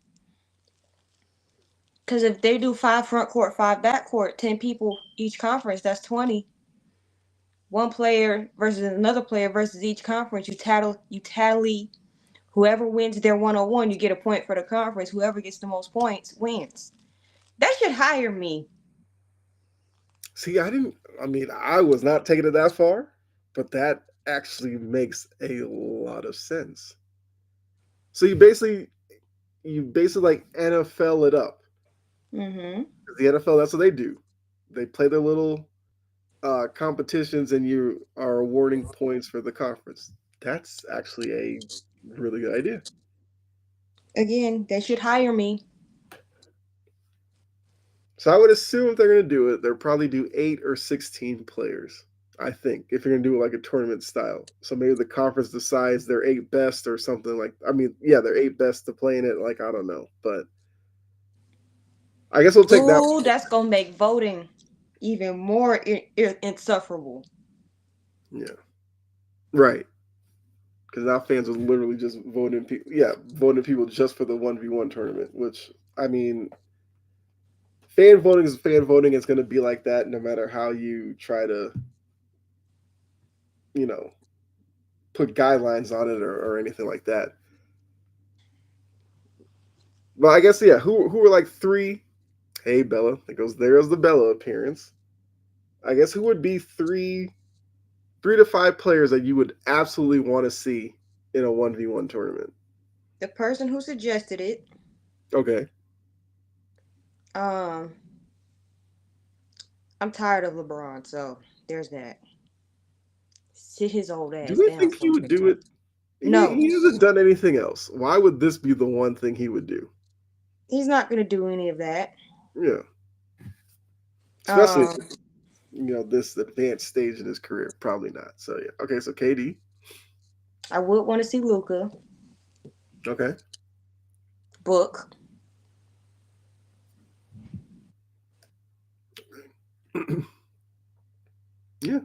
Because if they do 5 front court, 5 backcourt, 10 people each conference, that's 20. One player versus another player versus each conference. You tally. Whoever wins their 1-on-1, you get a point for the conference. Whoever gets the most points wins. That should hire me. See, I didn't. I mean, I was not taking it that far, but that actually makes a lot of sense. So you basically like NFL it up. Mm-hmm. The NFL, that's what they do. They play their little competitions, and you are awarding points for the conference. That's actually a really good idea. Again, they should hire me. So I would assume if they're going to do it, they'll probably do 8 or 16 players. I think if you're going to do it like a tournament style, so maybe the conference decides their 8 best or something like. I mean, yeah, their 8 best to play in it. Like I don't know, but I guess we'll take that. Ooh, that's gonna make voting even more insufferable. Yeah, right. Because now fans are literally just voting people. Yeah, voting people just for the 1v1 tournament. Which I mean, fan voting is fan voting. It's going to be like that no matter how you try to you know, put guidelines on it or anything like that. But I guess yeah, who were like three? Hey Bella, there's the Bella appearance. I guess who would be three to five players that you would absolutely want to see in a 1v1 tournament? The person who suggested it, Okay. um, I'm tired of LeBron, so there's that. Sit his old Do ass we down think before he we would make a do talk. it? No, He hasn't done anything else. Why would this be the one thing he would do? he's not gonna do any of that. Yeah. Especially Um, this advanced stage in his career. Probably not. So yeah. Okay, so KD. I would want to see Luca Okay. book. Yeah.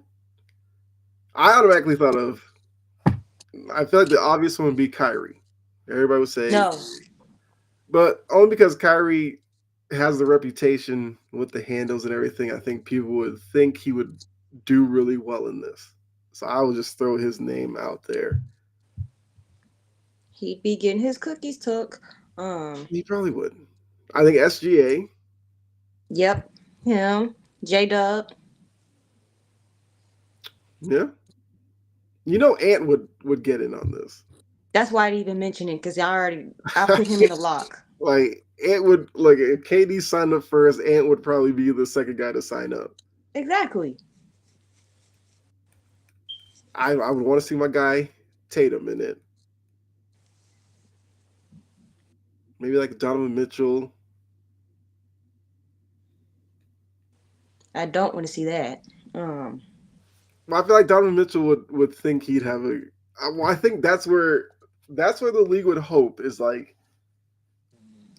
I automatically thought of I feel like the obvious one would be Kyrie. Everybody would say, No, but only because Kyrie has the reputation with the handles and everything, I think people would think he would do really well in this. So I will just throw his name out there. he'd be getting his cookies took. Um, He probably would. I think SGA. yep, him, J Dub. Yeah. Ant would get in on this. That's why I didn't even mention it because I put him in the lock. Like Ant would like if KD signed up first, Ant would probably be the second guy to sign up. Exactly. I would want to see my guy Tatum in it. Maybe like Donovan Mitchell. I don't want to see that. Um, I feel like Donovan Mitchell would think he'd have a. Well, I think that's where the league would hope is like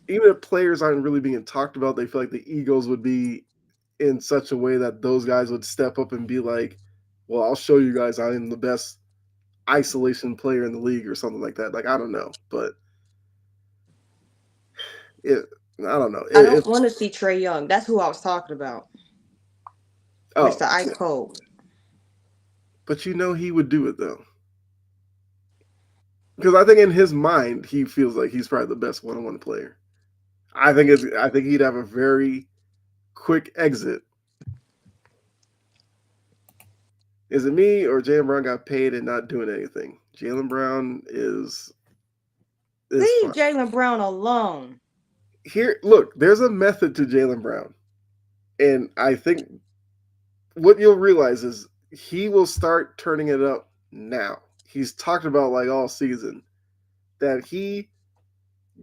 even if players aren't really being talked about, they feel like the egos would be in such a way that those guys would step up and be like, "Well, I'll show you guys I am the best isolation player in the league" or something like that. Like I don't know, but it I don't know. I don't want to see Trey Young. That's who I was talking about, Oh, Mr. Ice Cold. but he would do it though. Because I think in his mind he feels like he's probably the best one-on-one player. I think he'd have a very quick exit. Is it me or Jalen Brown got paid and not doing anything? Jalen Brown is Leave fine. Jalen Brown alone. Here, look, there's a method to Jalen Brown, and I think what you'll realize is he will start turning it up now. He's talked about like all season that he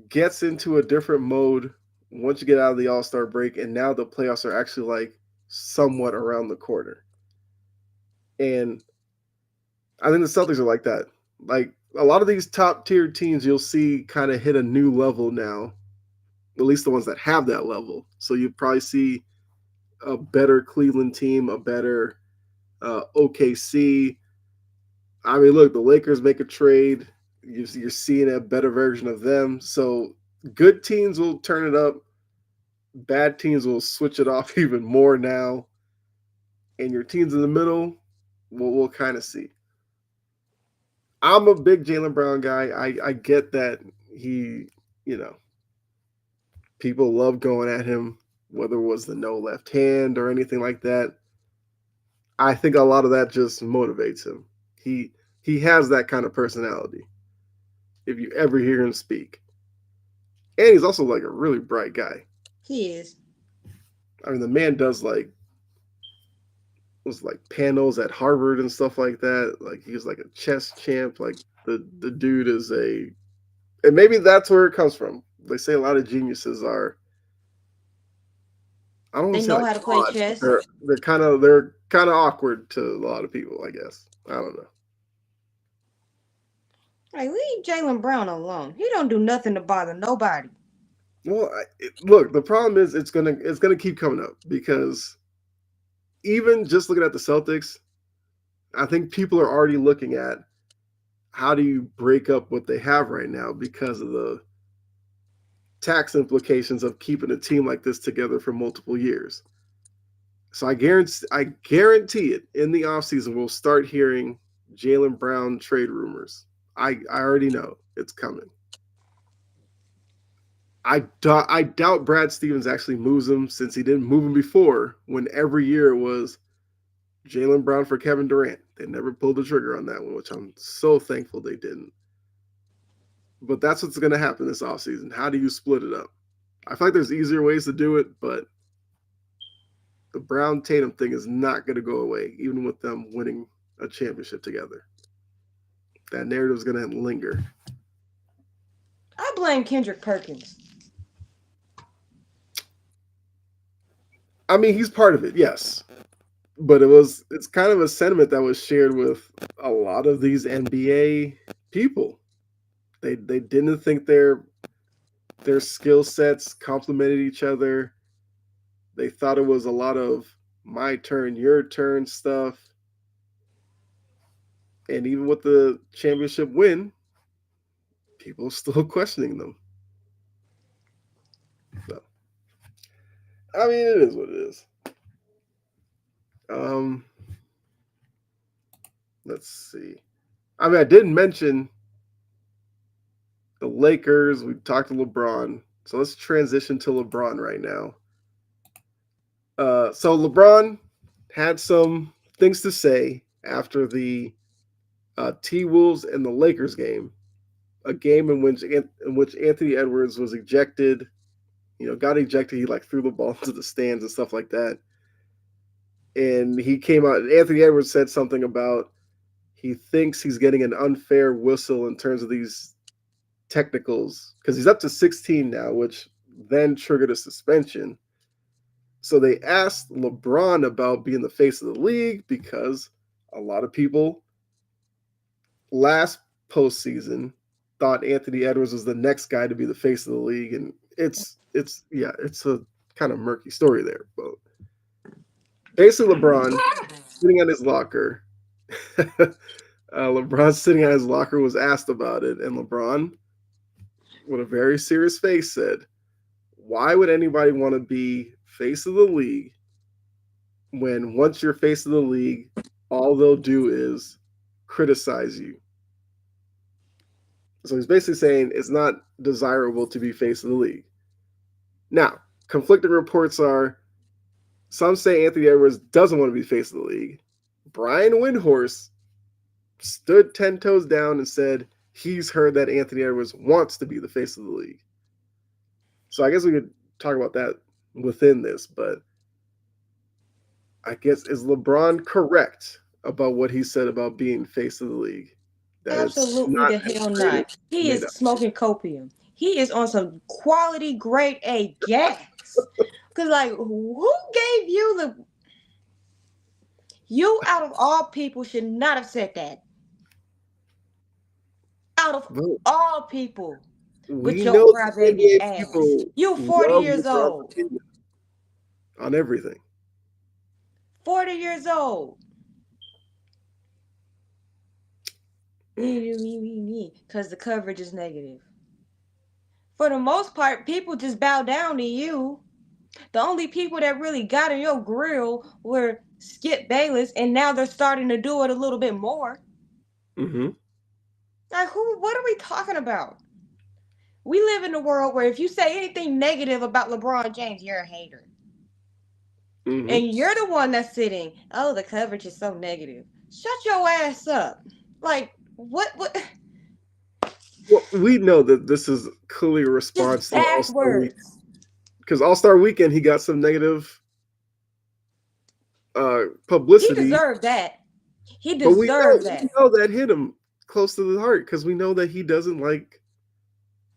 gets into a different mode once you get out of the All Star break, and now the playoffs are actually like somewhat around the corner. And I think the Celtics are like that. Like a lot of these top tier teams, you'll see kind of hit a new level now. At least the ones that have that level. So you probably see a better Cleveland team, a better OKC. I mean, look, the Lakers make a trade. You're seeing a better version of them. So good teams will turn it up. Bad teams will switch it off even more now. And your teams in the middle, we'll kind of see. I'm a big Jalen Brown guy. I get that he, you know, people love going at him, whether it was the no left hand or anything like that. I think a lot of that just motivates him. He has that kind of personality. If you ever hear him speak, and he's also like a really bright guy. He is. I mean, the man does like was like panels at Harvard and stuff like that. Like he was like a chess champ. Like the dude is a, and maybe that's where it comes from. They say a lot of geniuses are. I don't want They to say know like how to play frauds, but chess. they're kind of awkward to a lot of people. I guess I don't know. Like, leave Jalen Brown alone. He don't do nothing to bother nobody. Well, look, the problem is it's gonna keep coming up because even just looking at the Celtics, I think people are already looking at how do you break up what they have right now because of the tax implications of keeping a team like this together for multiple years. So I guarantee it in the offseason we'll start hearing Jalen Brown trade rumors. I already know it's coming. I doubt Brad Stevens actually moves him since he didn't move him before when every year it was Jalen Brown for Kevin Durant. They never pulled the trigger on that one, which I'm so thankful they didn't. But that's what's going to happen this offseason. How do you split it up? I feel like there's easier ways to do it, but the Brown Tatum thing is not going to go away, even with them winning a championship together. That narrative is going to linger. I blame Kendrick Perkins. I mean, he's part of it, yes, but it's kind of a sentiment that was shared with a lot of these NBA people. They didn't think their skill sets complemented each other. They thought it was a lot of my turn, your turn stuff. And even with the championship win, people are still questioning them. So, I mean, it is what it is. Um, let's see. I mean, I didn't mention the Lakers. We talked to LeBron. So let's transition to LeBron right now. So LeBron had some things to say after the T Wolves and the Lakers game, a game in which Anthony Edwards was ejected. Got ejected. He like threw the ball into the stands and stuff like that. And he came out. Anthony Edwards said something about he thinks he's getting an unfair whistle in terms of these technicals because he's up to 16 now, which then triggered a suspension. So they asked LeBron about being the face of the league because a lot of people last postseason thought Anthony Edwards was the next guy to be the face of the league, and it's a kind of murky story there. But basically, LeBron sitting at his locker, LeBron sitting at his locker was asked about it, and LeBron, with a very serious face, said, "Why would anybody want to be face of the league when once you're face of the league, all they'll do is criticize you?" So he's basically saying it's not desirable to be face of the league. Now, conflicting reports are some say Anthony Edwards doesn't want to be face of the league. Brian Windhorst stood 10 toes down and said he's heard that Anthony Edwards wants to be the face of the league. So I guess we could talk about that within this, but I guess is LeBron correct about what he said about being face of the league? That it's Absolutely not the as hell great as not. He made is up. smoking copium. He is on some quality grade A gas. Cause like who gave you the you out of all people should not have said that. Out of Well, all people. With we your know these crybaby NBA ass. people You 40 love years LeBron's old. opinion on everything. 40 years old. Me. Because the coverage is negative. For the most part, people just bow down to you. The only people that really got in your grill were Skip Bayless, and now they're starting to do it a little bit more. Mm-hmm. Like, who? What are we talking about? We live in a world where if you say anything negative about LeBron James, you're a hater. Mm-hmm. And you're the one that's sitting, oh, the coverage is so negative. Shut your ass up. Like, what? Well, we know that this is clearly a response Just to the All Star Week backwards. because All Star Weekend he got some negative He publicity, deserved that. He but we know deserved we that. know that hit him close to the heart because we know that he doesn't like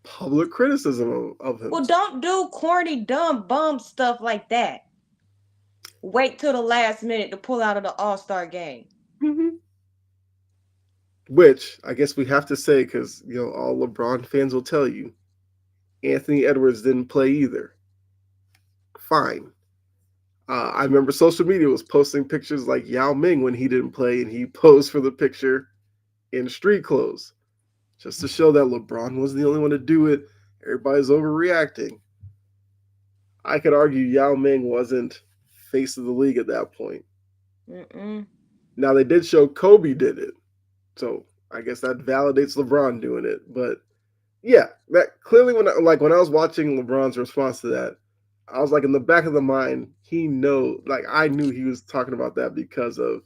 public criticism of Well, him. don't do corny, dumb, bum stuff like that. Wait till the last minute to pull out of the All Star game. Mm-hmm. Which I guess we have to say because all LeBron fans will tell you Anthony Edwards didn't play either. Fine. I remember social media was posting pictures like Yao Ming when he didn't play and he posed for the picture in street clothes just to show that LeBron wasn't the only one to do it. Everybody's overreacting. I could argue Yao Ming wasn't face of the league at that point. Mm-mm. Now they did show Kobe did it, So I guess that validates LeBron doing it. But yeah, that clearly when I was watching LeBron's response to that, I was like in the back of the mind, I knew he was talking about that because of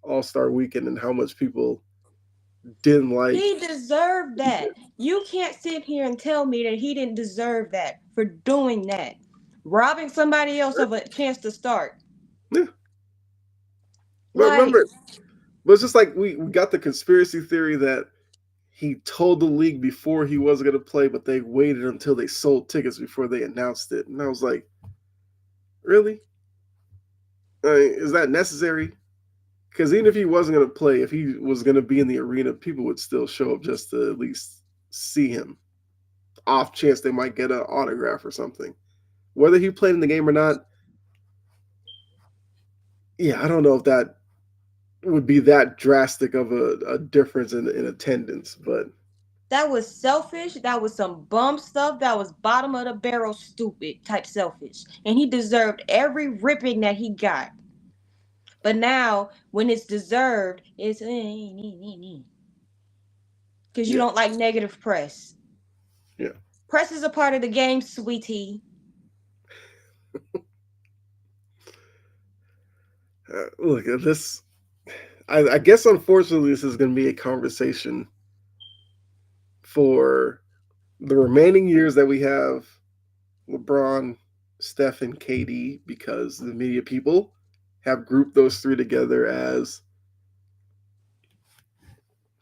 All Star Weekend and how much people didn't like. He deserved that. You can't sit here and tell me that he didn't deserve that for doing that. Robbing somebody else of a chance to start. Yeah, but Like, remember, but it's just like we got the conspiracy theory that he told the league before he was going to play, but they waited until they sold tickets before they announced it. And I was like, really? I mean, is that necessary? Because even if he wasn't going to play, if he was going to be in the arena, people would still show up just to at least see him. Off chance they might get an autograph or something. Whether he played in the game or not, yeah, I don't know if that would be that drastic of a difference in attendance. But that was selfish. That was some bum stuff. That was bottom of the barrel stupid type selfish. And he deserved every ripping that he got. But now, when it's deserved, it's because you yeah, don't like negative press. yeah. Press is a part of the game, sweetie. Look at this. I guess unfortunately this is going to be a conversation for the remaining years that we have LeBron, Steph, and KD because the media people have grouped those three together as,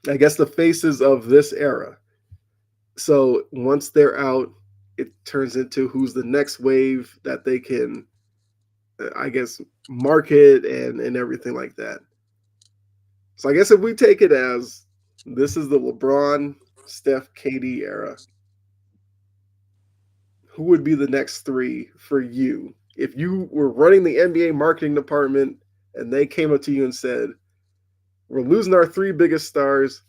I guess, the faces of this era. So once they're out, it turns into who's the next wave that they can, I guess, market and everything like that. So I guess if we take it as this is the LeBron, Steph, KD era, who would be the next three for you? If you were running the NBA marketing department and they came up to you and said, we're losing our three biggest stars,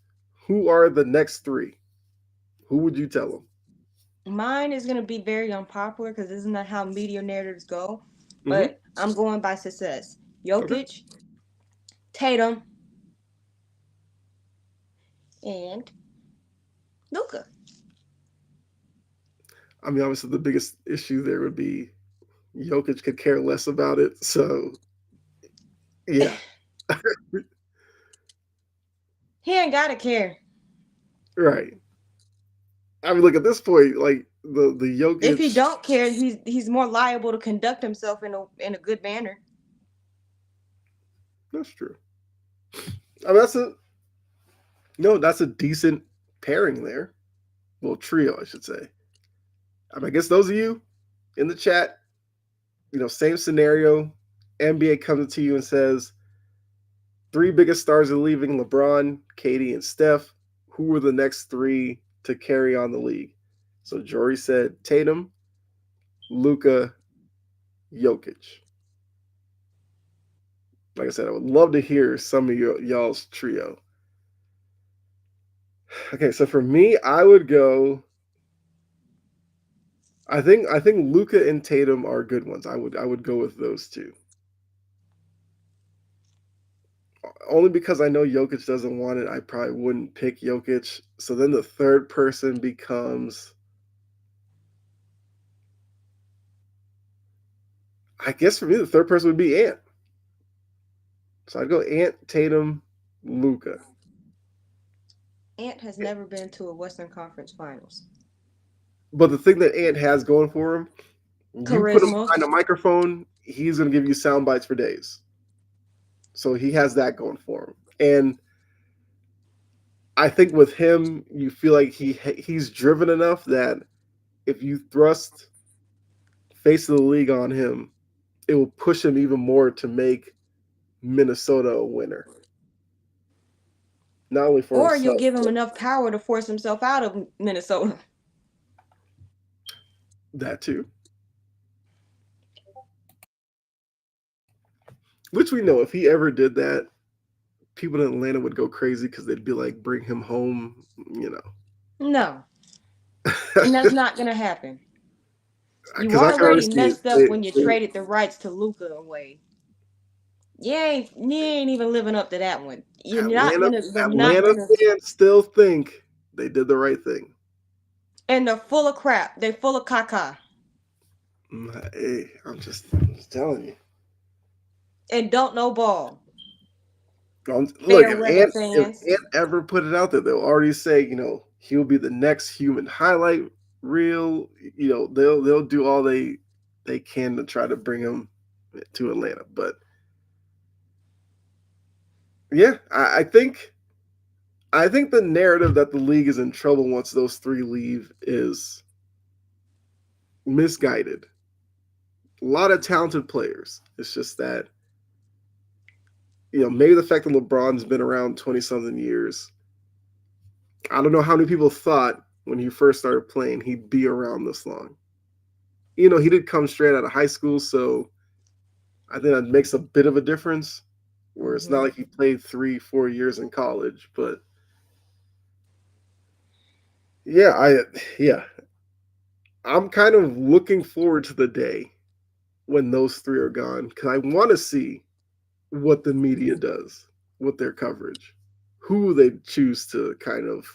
who are the next three? Who would you tell them? Mine is going to be very unpopular because isn't that how media narratives go? Mm-hmm. But I'm going by success. Okay. Jokic, Tatum, and Luca. I mean, obviously, the biggest issue there would be Jokic could care less about it. So, yeah, He ain't gotta care. right. I mean, look at this point, like the If he Jokic. don't care, he's more liable to conduct himself in a good manner. That's true. I mean, that's a decent pairing there. Well, trio, I should say. I mean, I guess those of you in the chat, same scenario. NBA comes to you and says, three biggest stars are leaving: LeBron, KD, and Steph. Who are the next three to carry on the league? So Jory said Tatum, Luca, Jokic. Like I said, I would love to hear some of y'all's trio. Okay, so for me, I would go. I think Luca and Tatum are good ones. I would go with those two. Only because I know Jokic doesn't want it, I probably wouldn't pick Jokic. So then the third person becomes, I guess for me, the third person would be Ant. So I'd go Ant, Tatum, Luca. Ant has never been to a Western Conference Finals. But the thing that Ant has going for him, you put him Charisma. behind a microphone, he's going to give you sound bites for days. So he has that going for him. And I think with him, you feel like he's driven enough that if you thrust face of the league on him, it will push him even more to make Minnesota a winner. Not only for Or you'll himself, give him but enough power to force himself out of Minnesota. that too. Which we know if he ever did that, people in Atlanta would go crazy because they'd be like, bring him home, you know. No. And that's not gonna happen. You Because I can already already see it. messed up when you traded the rights to Luca away. You ain't even living up to that one. You're not Atlanta gonna. They're not Atlanta gonna. fans still think they did the right thing. And they're full of crap. They're full of caca Hey, I'm just telling you. and don't know ball. Look, Fair if weather Ant fans. ever put it out there, they'll already say, he'll be the next human highlight reel. They'll do all they can to try to bring him to Atlanta. But yeah, I think the narrative that the league is in trouble once those three leave is misguided. A lot of talented players. It's just that maybe the fact that LeBron's been around 20 something years. I don't know how many people thought when he first started playing he'd be around this long. He did come straight out of high school, so I think that makes a bit of a difference. Where it's not Hmm. like he played 3-4 years in college, but yeah, yeah, I'm kind of looking forward to the day when those three are gone because I want to see what the media does with their coverage, who they choose to kind of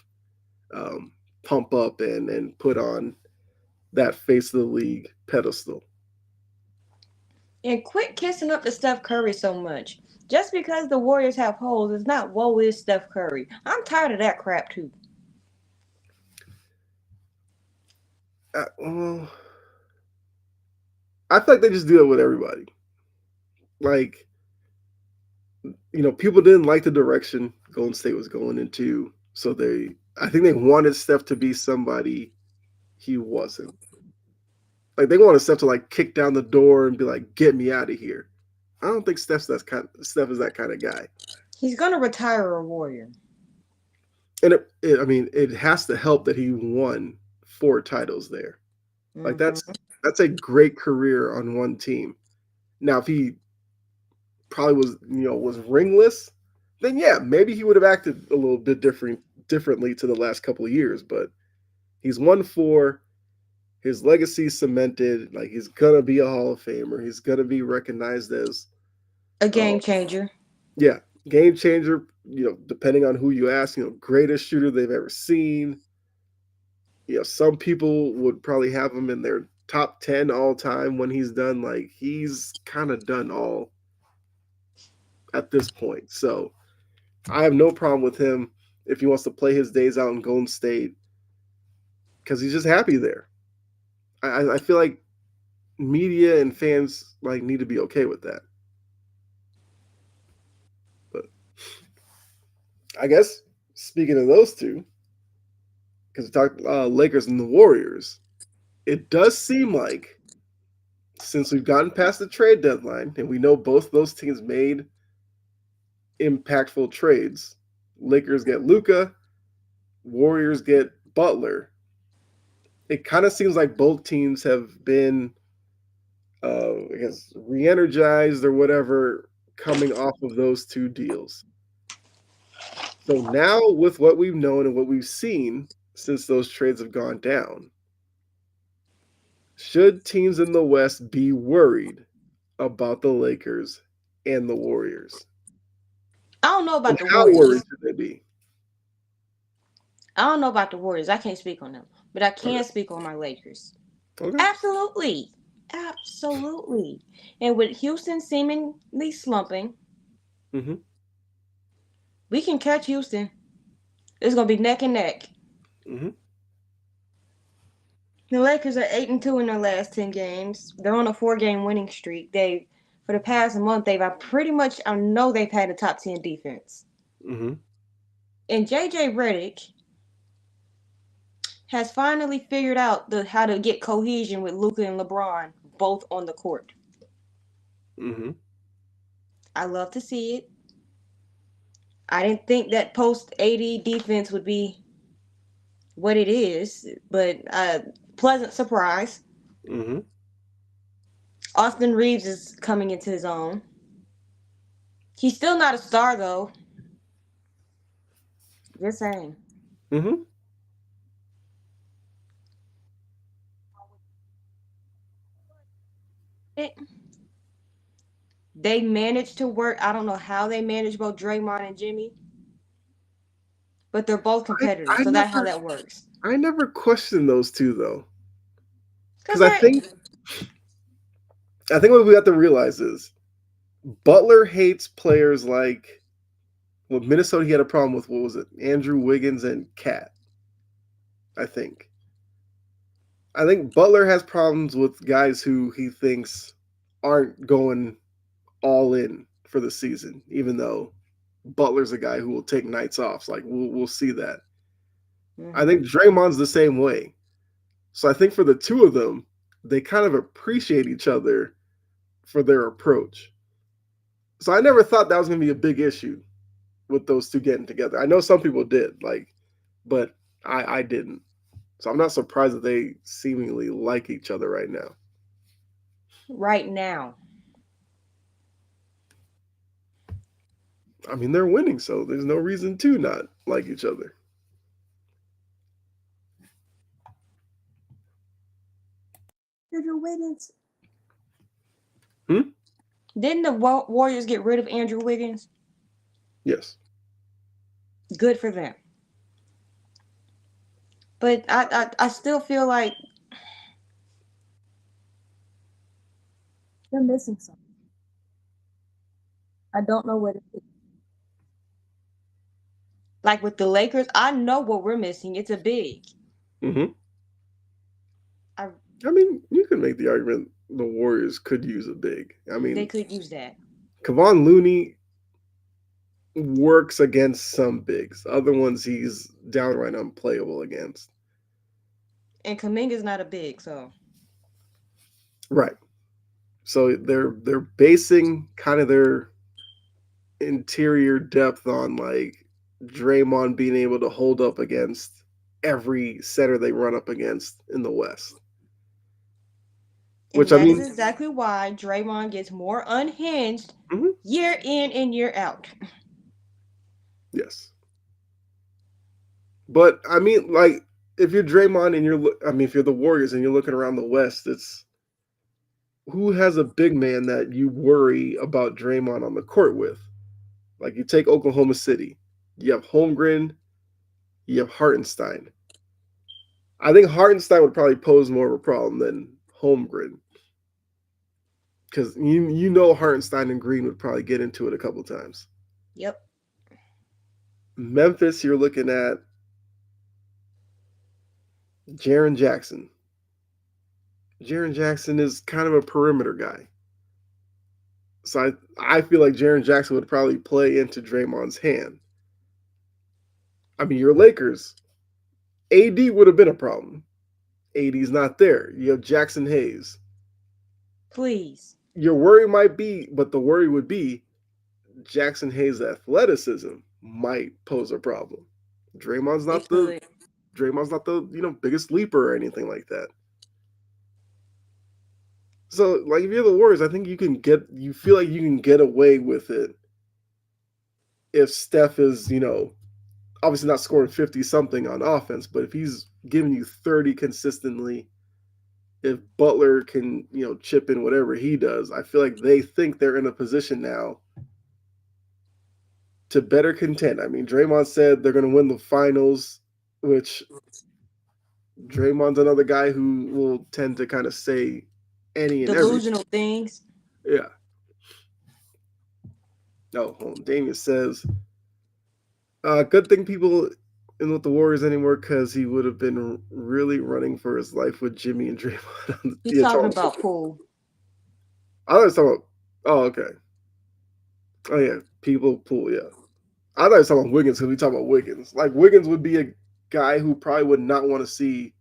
um, pump up and put on that face of the league pedestal. And quit kissing up to Steph Curry so much. Just because the Warriors have holes is not woe is Steph Curry. I'm tired of that crap too. Well, I feel like they just do it with everybody. Like, people didn't like the direction Golden State was going into, so I think they wanted Steph to be somebody he wasn't. Like they wanted Steph to like kick down the door and be like, "Get me out of here." I don't think Steph is that kind of guy. He's gonna retire a Warrior. And I mean, it has to help that he won 4 titles there. Like Hmm. that's a great career on one team. Now, if he probably was ringless, then yeah, maybe he would have acted a little bit differently to the last couple of years. But he's won 4. His legacy cemented. Like he's gonna be a Hall of Famer. He's gonna be recognized as, A uh, game changer. yeah, game changer. Depending on who you ask, greatest shooter they've ever seen. Some people would probably have him in their top 10 all time when he's done. Like he's kind of done all at this point. So I have no problem with him if he wants to play his days out in Golden State because he's just happy there. I feel like media and fans like need to be okay with that. But I guess speaking of those two, because we talked Lakers and the Warriors, it does seem like since we've gotten past the trade deadline and we know both those teams made impactful trades, Lakers get Luka, Warriors get Butler. It kind of seems like both teams have been I guess re-energized or whatever coming off of those 2 deals. So now with what we've known and what we've seen since those trades have gone down, should teams in the West be worried about the Lakers and the Warriors? I don't know And about the how worried Warriors. should they be? I don't know about the Warriors. I can't speak on them, but I Okay. can speak on my Lakers. Okay. Absolutely, absolutely. And with Houston seemingly slumping, Mm-hmm. we can catch Houston. It's gonna be neck and neck. Mm-hmm. The Lakers are 8-2 in their last 10 games. They're on a 4-game winning streak. They, for the past month, they've pretty much I know they've had a top 10 defense. Mm-hmm. And JJ Redick has finally figured out how to get cohesion with Luka and LeBron both on the court. Mm-hmm. I love to see it. I didn't think that post AD defense would be what it is, but pleasant surprise. Mm-hmm. Austin Reeves is coming into his own. He's still not a star though. Just saying. Mm-hmm. They managed to work. I don't know how they managed both Draymond and Jimmy, but they're both I, competitors, I so that's how never that works. I never questioned those two though, Because because they're I think what we have to realize is Butler hates players like, well, Minnesota. He had a problem with, what was it, Andrew Wiggins and Cat. I think Butler has problems with guys who he thinks aren't going all in for the season, even though Butler's a guy who will take nights off. So, like, we'll see that. I hmm think Draymond's the same way. So I think for the two of them, they kind of appreciate each other for their approach. So I never thought that was going to be a big issue with those two getting together. I know some people did, like, but I didn't. So I'm not surprised that they seemingly like each other right now. right now. I mean, they're winning, so there's no reason to not like each other. Andrew Wiggins. Hmm? Didn't the Warriors get rid of Andrew Wiggins? Yes. Good for them. But I still feel like they're missing something. I don't know what it is. Like with the Lakers, I know what we're missing. It's a big. Hmm. I I mean, you can make the argument the Warriors could use a big. I They mean, could use that. Kevon Looney works against some bigs. Other ones he's downright unplayable against. And Kaminga's not a big, so Right. So they're basing kind of their interior depth on, like, Draymond being able to hold up against every center they run up against in the West. Which and I that is mean, exactly why Draymond gets more unhinged mhm, year in and year out. yes. But I mean, like, if you're Draymond and I mean, if you're the Warriors and you're looking around the West, it's who has a big man that you worry about Draymond on the court with? Like, you take Oklahoma City, you have Holmgren, you have Hartenstein. I think Hartenstein would probably pose more of a problem than Holmgren, because you know Hartenstein and Green would probably get into it a couple times. Yep. Memphis, you're looking at Jaren Jackson. Jaren Jackson is kind of a perimeter guy. So I feel like Jaren Jackson would probably play into Draymond's hand. I mean, your Lakers, AD would have been a problem. AD's not there. You have Jackson Hayes. Please. Your worry might be, but the worry would be Jackson Hayes' athleticism might pose a problem. Draymond's not It the could. Draymond's not the biggest leaper or anything like that. So, like, if you're the Warriors, I think you feel like you can get away with it if Steph is, obviously not scoring 50 something on offense, but if he's giving you 30 consistently, if Butler can, chip in whatever he does, I feel like they think they're in a position now to better contend. I mean, Draymond said they're going to win the finals, which Draymond's another guy who will tend to kind of say any and everything. Delusional things. Yeah. No, Damien says, good thing people in with the Warriors anymore, because he would have been really running for his life with Jimmy and Draymond. He's Yeah, talking talking. about pool. I thought he was talking about. Oh, okay. Oh yeah, people pool. Yeah, I thought he was talking about Wiggins, because we talk about Wiggins. Like, Wiggins would be a guy who probably would not want to see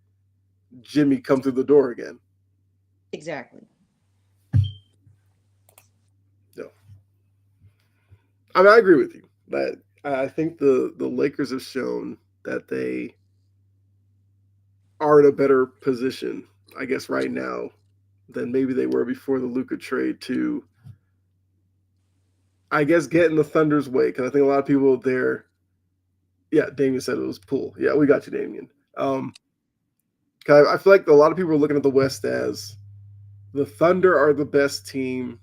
Jimmy come through the door again. Exactly. No, I mean, I agree with you that I think the Lakers have shown that they are in a better position, I guess, right now than maybe they were before the Luka trade to, I guess, get in the Thunder's way. Because I think a lot of people there, yeah, Damien said it was Poole. Yeah, we got you, Damien. Um, 'Cause I feel like a lot of people are looking at the West as the Thunder are the best team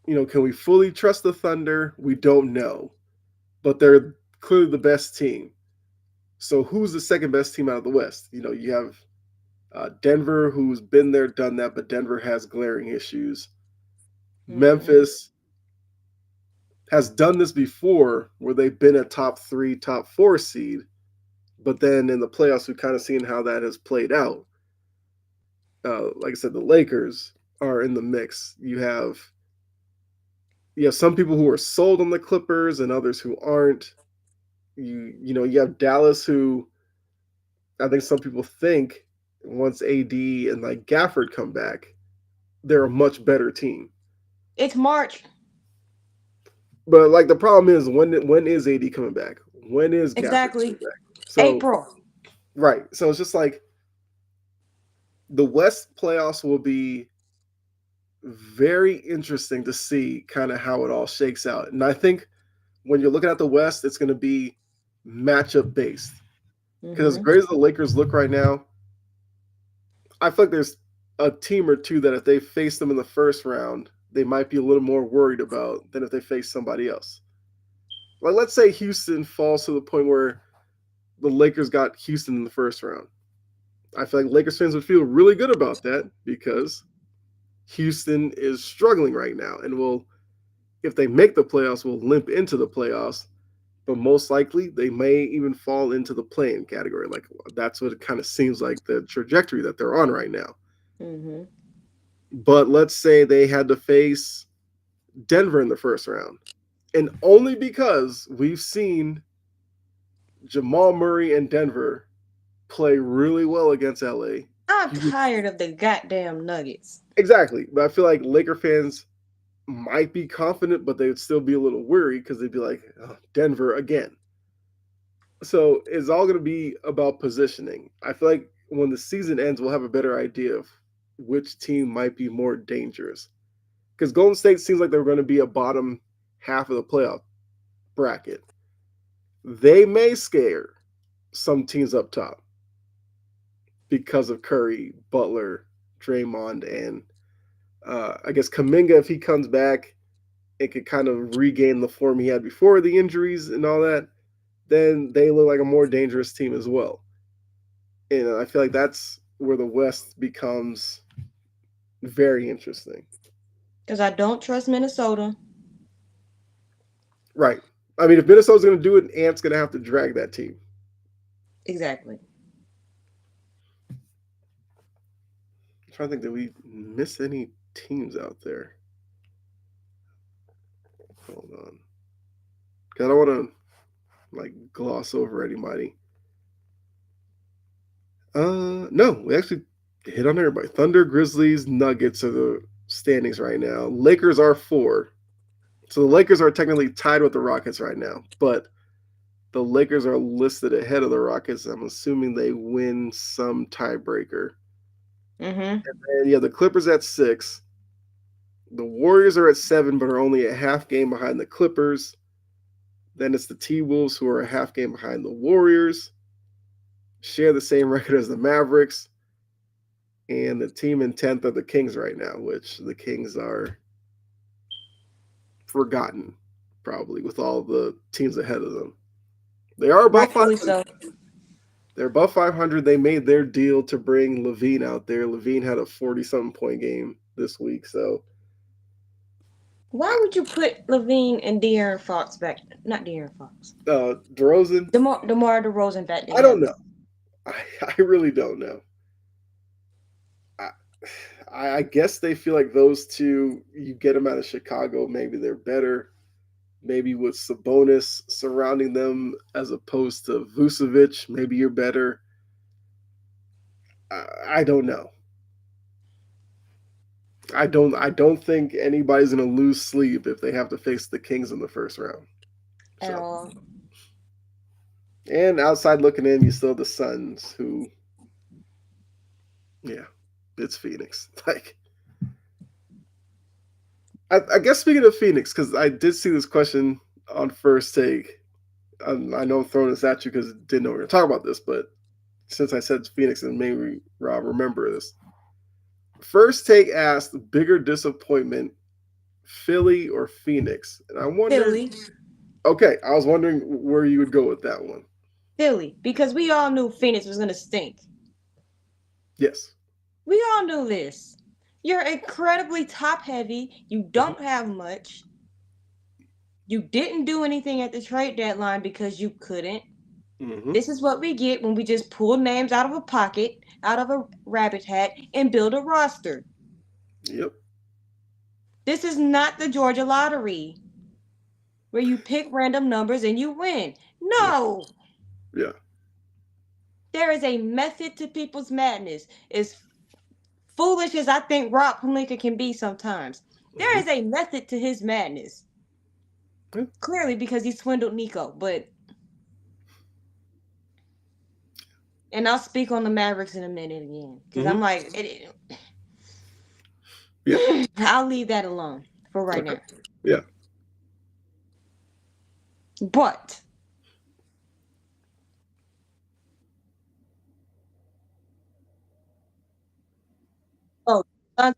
Can we fully trust the Thunder? We don't know, but they're clearly the best team. So who's the second best team out of the West? You have Denver, who's been there, done that, but Denver has glaring issues. Mm-hmm. Memphis has done this before, where they've been a top three, top four seed, but then in the playoffs, we've kind of seen how that has played out. Like I said, the Lakers are in the mix. You have some people who are sold on the Clippers and others who aren't. You have Dallas, who I think some people think once AD and like Gafford come back, they're a much better team. It's March. But like the problem is, when is AD coming back? When is Gafford coming Exactly. back? So April. right. So it's just like the West playoffs will be very interesting to see kind of how it all shakes out. And I think when you're looking at the West, it's going to be matchup based. Because as Mm-hmm. great as the Lakers look right now, I feel like there's a team or two that if they face them in the first round, they might be a little more worried about than if they face somebody else. Like let's say Houston falls to the point where the Lakers got Houston in the first round. I feel like Lakers fans would feel really good about that because Houston is struggling right now and will, if they make the playoffs, will limp into the playoffs. But most likely, they may even fall into the play-in category. Like that's what it kind of seems like the trajectory that they're on right now. Mm-hmm. But let's say they had to face Denver in the first round, and only because we've seen Jamal Murray and Denver play really well against LA. I'm You tired of the goddamn Nuggets. exactly, but I feel like Laker fans might be confident, but they would still be a little weary because they'd be like, oh, Denver again. So it's all going to be about positioning. I feel like when the season ends, we'll have a better idea of which team might be more dangerous. Because Golden State seems like they're going to be a bottom half of the playoff bracket. They may scare some teams up top because of Curry, Butler, Draymond, and I guess Kaminga, if he comes back and could kind of regain the form he had before the injuries and all that, then they look like a more dangerous team as well. And I feel like that's where the West becomes very interesting. Because I don't trust Minnesota. Right. I mean, if Minnesota's going to do it, Ant's going to have to drag that team. Exactly. I'm trying to think, did we miss any teams out there? Hold on. 'Cause I don't want to like gloss over anybody. No, we actually hit on everybody. Thunder, Grizzlies, Nuggets are the standings right now. Lakers are 4. So the Lakers are technically tied with the Rockets right now, but the Lakers are listed ahead of the Rockets. I'm assuming they win some tiebreaker. Mm-hmm. And yeah, the Clippers at 6. The Warriors are at 7, but are only a half game behind the Clippers. Then it's the T Wolves, who are a half game behind the Warriors, share the same record as the Mavericks. And the team in 10th are the Kings right now, which the Kings are forgotten, probably, with all the teams ahead of them. They are above Rightfully 500. so. They're above 500. They made their deal to bring Levine out there. Levine had a 40-something point game this week. So, Why would you put Levine and De'Aaron Fox back? Not De'Aaron Fox. DeRozan, DeMar DeRozan back I don't together. know. I really don't know. I, I guess they feel like those two, you get them out of Chicago, maybe they're better. Maybe with Sabonis surrounding them as opposed to Vucevic, maybe you're better. I don't know. I don't think anybody's gonna lose sleep if they have to face the Kings in the first round. At So, all. and outside looking in, you still have the Suns, who, yeah, it's Phoenix. Like, I guess speaking of Phoenix, because I did see this question on First Take. I know I'm throwing this at you because I didn't know we were gonna talk about this, but since I said it's Phoenix, and maybe Rob remember this. First Take asked bigger disappointment, Philly or Phoenix. And I wondered, Philly. okay, I was wondering where you would go with that one. Philly. Because we all knew Phoenix was going to stink. Yes. We all knew this. You're incredibly top heavy. You Hmm. don't have much. You didn't do anything at the trade deadline because you couldn't. Hmm. This is what we get when we just pull names out of a pocket, out of a rabbit hat, and build a roster. Yep. This is not the Georgia lottery where you pick random numbers and you win. Yeah. No, Yeah. there is a method to people's madness. As foolish as I think Rob Palinka can be sometimes, there Hmm. is a method to his madness. Yeah. Clearly, because he swindled Nico, but and I'll speak on the Mavericks in a minute again because Hmm. I'm like, Yeah. I'll leave that alone for right Okay. now. Yeah. But oh, uh,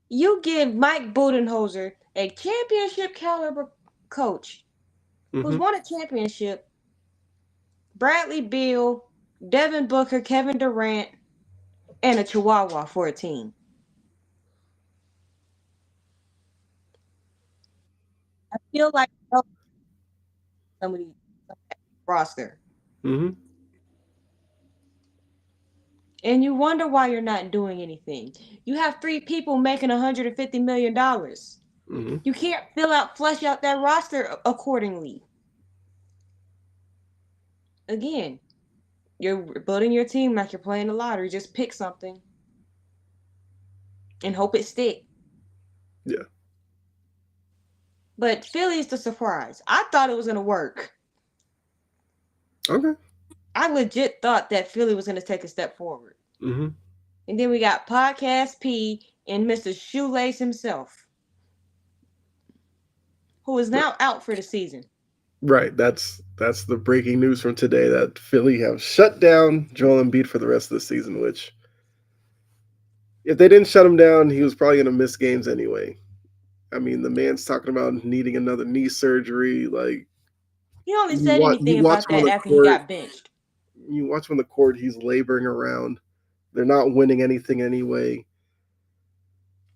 you give Mike Budenholzer a championship caliber coach who's Hmm. won a championship, Bradley Beal, Devin Booker, Kevin Durant, and a Chihuahua for a team. I feel like somebody roster. Hmm. And you wonder why you're not doing anything. You have three people making $150 million. Hmm. You can't flesh out that roster accordingly. Again, you're building your team like you're playing the lottery. Just pick something and hope it stick. Yeah. But Philly's the surprise. I thought it was gonna work. Okay. I legit thought that Philly was gonna take a step forward. Hmm. And then we got Podcast P and Mr. Shoelace himself, who is now out for the season. Right. That's the breaking news from today that Philly have shut down Joel Embiid for the rest of the season. Which, if they didn't shut him down, he was probably going to miss games anyway. I mean, the man's talking about needing another knee surgery. Like He only said you anything watch about him on that the after he court. got benched. You watch him on the court. He's laboring around. They're not winning anything anyway.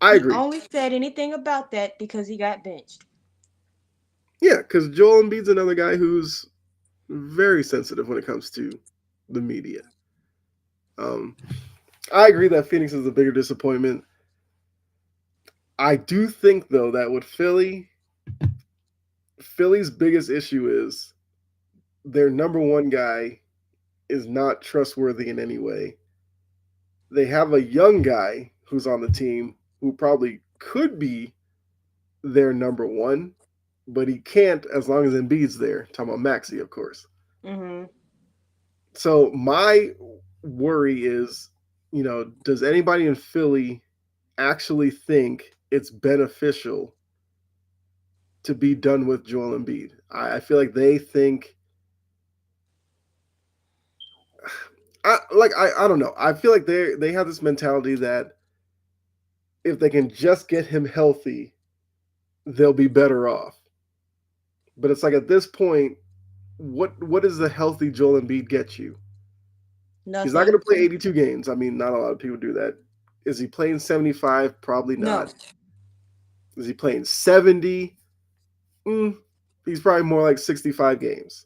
I He agree. only said anything about that because he got benched. Yeah, because Joel Embiid's another guy who's very sensitive when it comes to the media. Um, I agree that Phoenix is a bigger disappointment. I do think though that with Philly's biggest issue is their number one guy is not trustworthy in any way. They have a young guy who's on the team who probably could be their number one, but he can't as long as Embiid's there. Talking about Maxi, of course. Mm-hmm. So my worry is, does anybody in Philly actually think it's beneficial to be done with Joel Embiid? I feel like they think, I don't know. I feel like they have this mentality that if they can just get him healthy, they'll be better off. But it's like at this point, what does the healthy Joel Embiid get you? He's not going Nothing. to play 82 games. I mean, not a lot of people do that. Is he playing 75? Probably No. not. Is he playing 70? He's probably more like 65 games.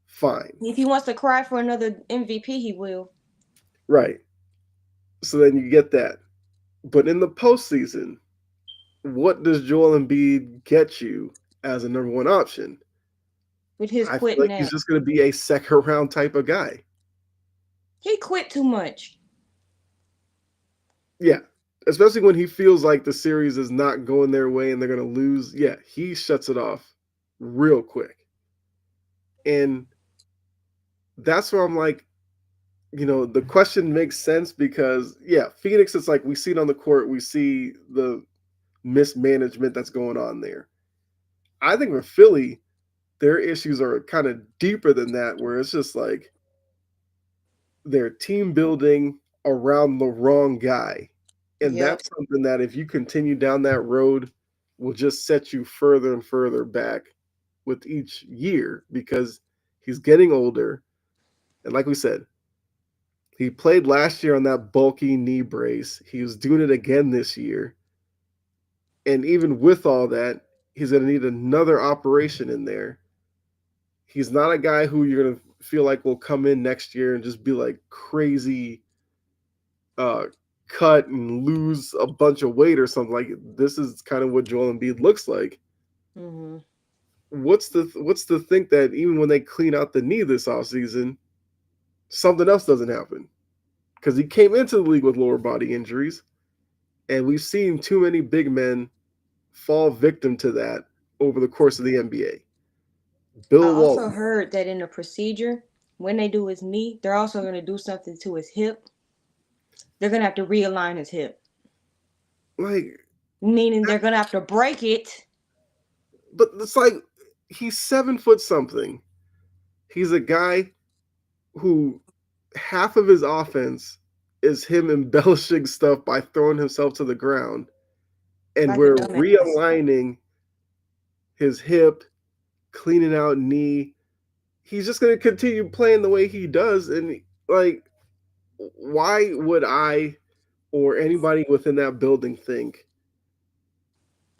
Fine. If he wants to cry for another MVP, he will. Right. So then you get that. But in the postseason, what does Joel Embiid get you as a number one option? With his I feel quitting like he's out. just going to be a second round type of guy. He quit too much. Yeah. Especially when he feels like the series is not going their way and they're going to lose. Yeah, he shuts it off real quick. And that's where I'm like, the question makes sense because, yeah, Phoenix is like we see it on the court, we see the mismanagement that's going on there. I think with Philly, their issues are kind of deeper than that, where it's just like they're team building around the wrong guy. And Yep. that's something that if you continue down that road will just set you further and further back with each year because he's getting older. And like we said, he played last year on that bulky knee brace. He was doing it again this year. And even with all that, he's going to need another operation in there. He's not a guy who you're going to feel like will come in next year and just be like crazy uh, cut and lose a bunch of weight or something. Like this is kind of what Joel Embiid looks like. Hmm. What's the think that even when they clean out the knee this offseason, something else doesn't happen? Because he came into the league with lower body injuries, and we've seen too many big men fall victim to that over the course of the NBA. I Bill also Walton, heard that in the procedure, when they do his knee, they're also going to do something to his hip. They're going to have to realign his hip, like, meaning they're going to have to break it. but it's like he's 7 foot something. He's a guy who half of his offense is him embellishing stuff by throwing himself to the ground, and Like a we're dumbass. realigning his hip, cleaning out knee. He's just going to continue playing the way he does, and like, why would I or anybody within that building think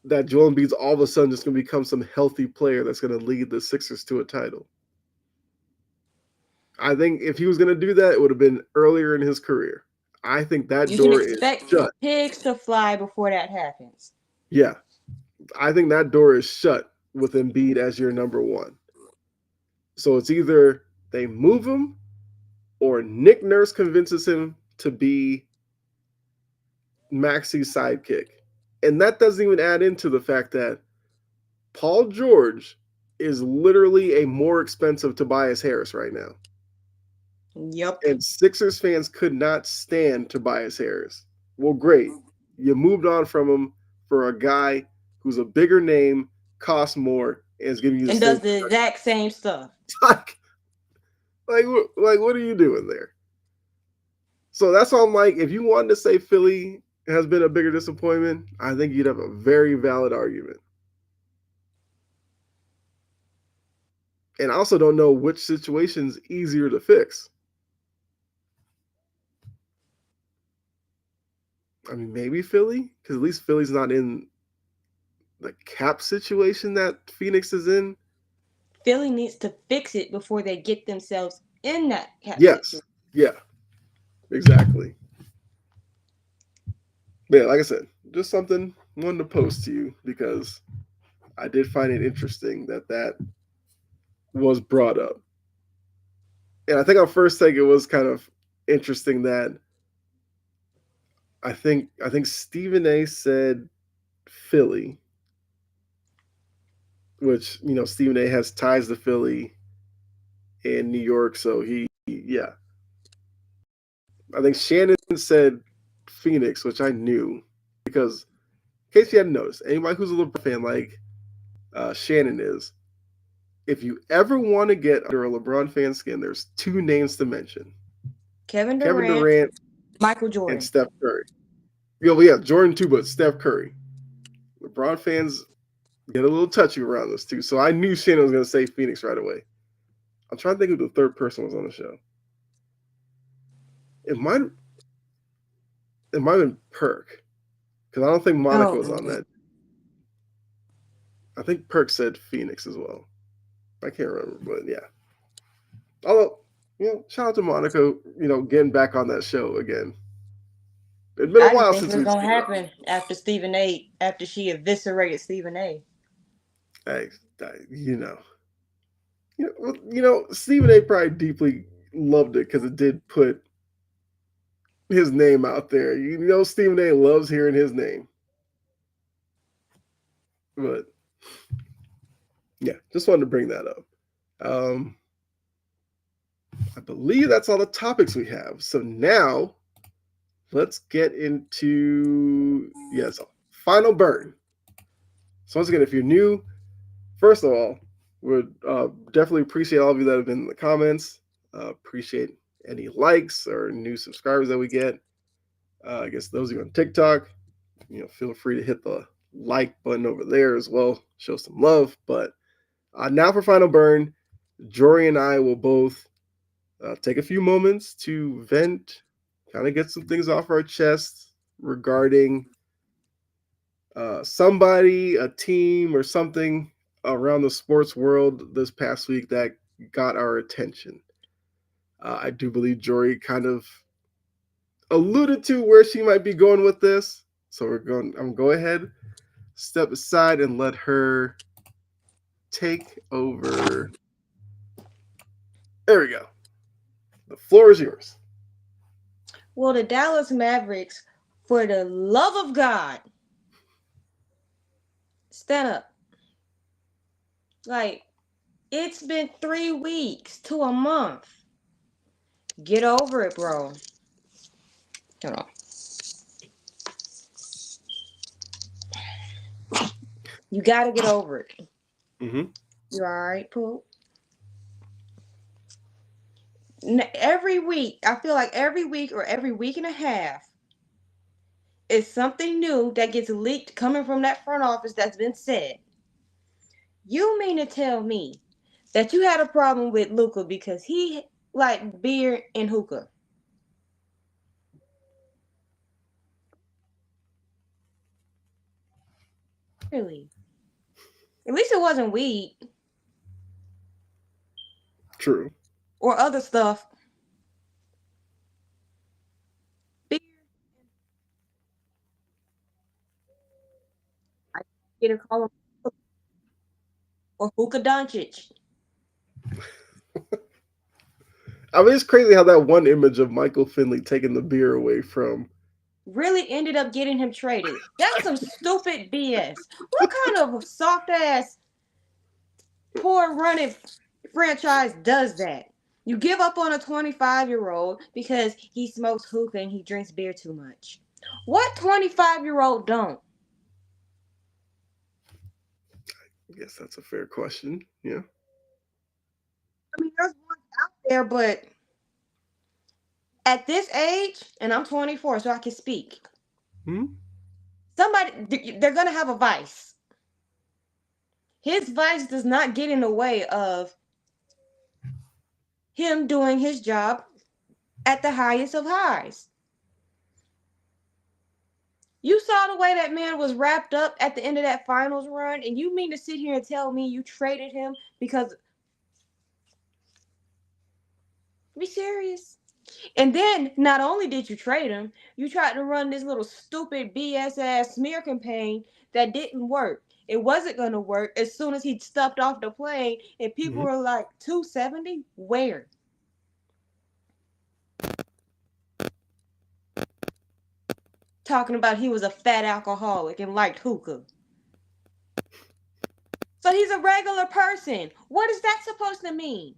that Joel Embiid's all of a sudden just going to become some healthy player that's going to lead the Sixers to a title? I think if he was going to do that, it would have been earlier in his career. I think that You can door is expect shut. pigs to fly before that happens. Yeah, I think that door is shut with Embiid as your number one. So it's either they move him or Nick Nurse convinces him to be Maxi's sidekick. And that doesn't even add into the fact that Paul George is literally a more expensive Tobias Harris right now. Yep. And Sixers fans could not stand Tobias Harris. Well, great. You moved on from him for a guy who's a bigger name, costs more, and is giving you the And same does the exact same stuff. like, like what are you doing there? So that's why I'm like, if you wanted to say Philly has been a bigger disappointment, I think you'd have a very valid argument. And I also don't know which situation's easier to fix. I mean, maybe Philly, because at least Philly's not in the cap situation that Phoenix is in. Philly needs to fix it before they get themselves in that cap Yes. situation. Yeah, exactly. But yeah, like I said, just something I wanted to post to you because I did find it interesting that was brought up. And I think on first take it was kind of interesting that I think Stephen A said Philly, which Stephen A has ties to Philly in New York, so yeah. I think Shannon said Phoenix, which I knew because in case you hadn't noticed, anybody who's a LeBron fan like Shannon is, if you ever want to get under a LeBron fan skin, there's two names to mention: Kevin Kevin Durant, Durant Michael and Jordan. Steph Curry. Yeah, Jordan too, but Steph Curry. LeBron fans get a little touchy around this too, so I knew Shannon was going to say Phoenix right away. I'm trying to think who the third person was on the show. It might have been Perk because I don't think Monica was on Oh, that. I think Perk said Phoenix as well. I can't remember, but yeah. Although, shout out to Monica, getting back on that show again. It's been a I didn't while think it since was we've gonna seen her. happen after Stephen A. After she eviscerated Stephen A. Hey, Stephen A. probably deeply loved it because it did put his name out there. Stephen A. loves hearing his name. But yeah, just wanted to bring that up. Um, I believe that's all the topics we have. So now let's get into final burn. So once again, if you're new, first of all, would definitely appreciate all of you that have been in the comments. Appreciate any likes or new subscribers that we get. I guess those of you on TikTok, feel free to hit the like button over there as well. Show some love. But now for final burn, Jory and I will both take a few moments to vent, kind of get some things off our chest regarding somebody, a team, or something around the sports world this past week that got our attention. I do believe Jory kind of alluded to where she might be going with this, so I'm go ahead, step aside, and let her take over. There we go. The floor is yours. Well, the Dallas Mavericks, for the love of God, stand up. Like, it's been 3 weeks to a month. Get over it, bro. Hold on. You gotta get over it. Mm-hmm. You alright, Pooh? Every week, I feel like every week or every week and a half, is something new that gets leaked coming from that front office that's been said. You mean to tell me that you had a problem with Luca because he liked beer and hookah? Really? At least it wasn't weed True. or other stuff. Beer, I get to call him or hookah Doncic. I mean, it's crazy how that one image of Michael Finley taking the beer away from. Really ended up getting him traded. That's some stupid BS. What kind of soft ass, poor running franchise does that? You give up on a 25-year-old because he smokes hookah and he drinks beer too much. What 25-year-old don't? I guess that's a fair question. Yeah. I mean, there's ones out there, but at this age, and I'm 24, so I can speak. Hmm. They're gonna have a vice. His vice does not get in the way of him doing his job at the highest of highs. You saw the way that man was wrapped up at the end of that finals run, and you mean to sit here and tell me you traded him because, be serious? And then not only did you trade him, you tried to run this little stupid BS ass smear campaign that didn't work. It wasn't gonna work as soon as he stepped off the plane, and people Hmm. were like, 270? Where? Talking about he was a fat alcoholic and liked hookah. So he's a regular person. What is that supposed to mean?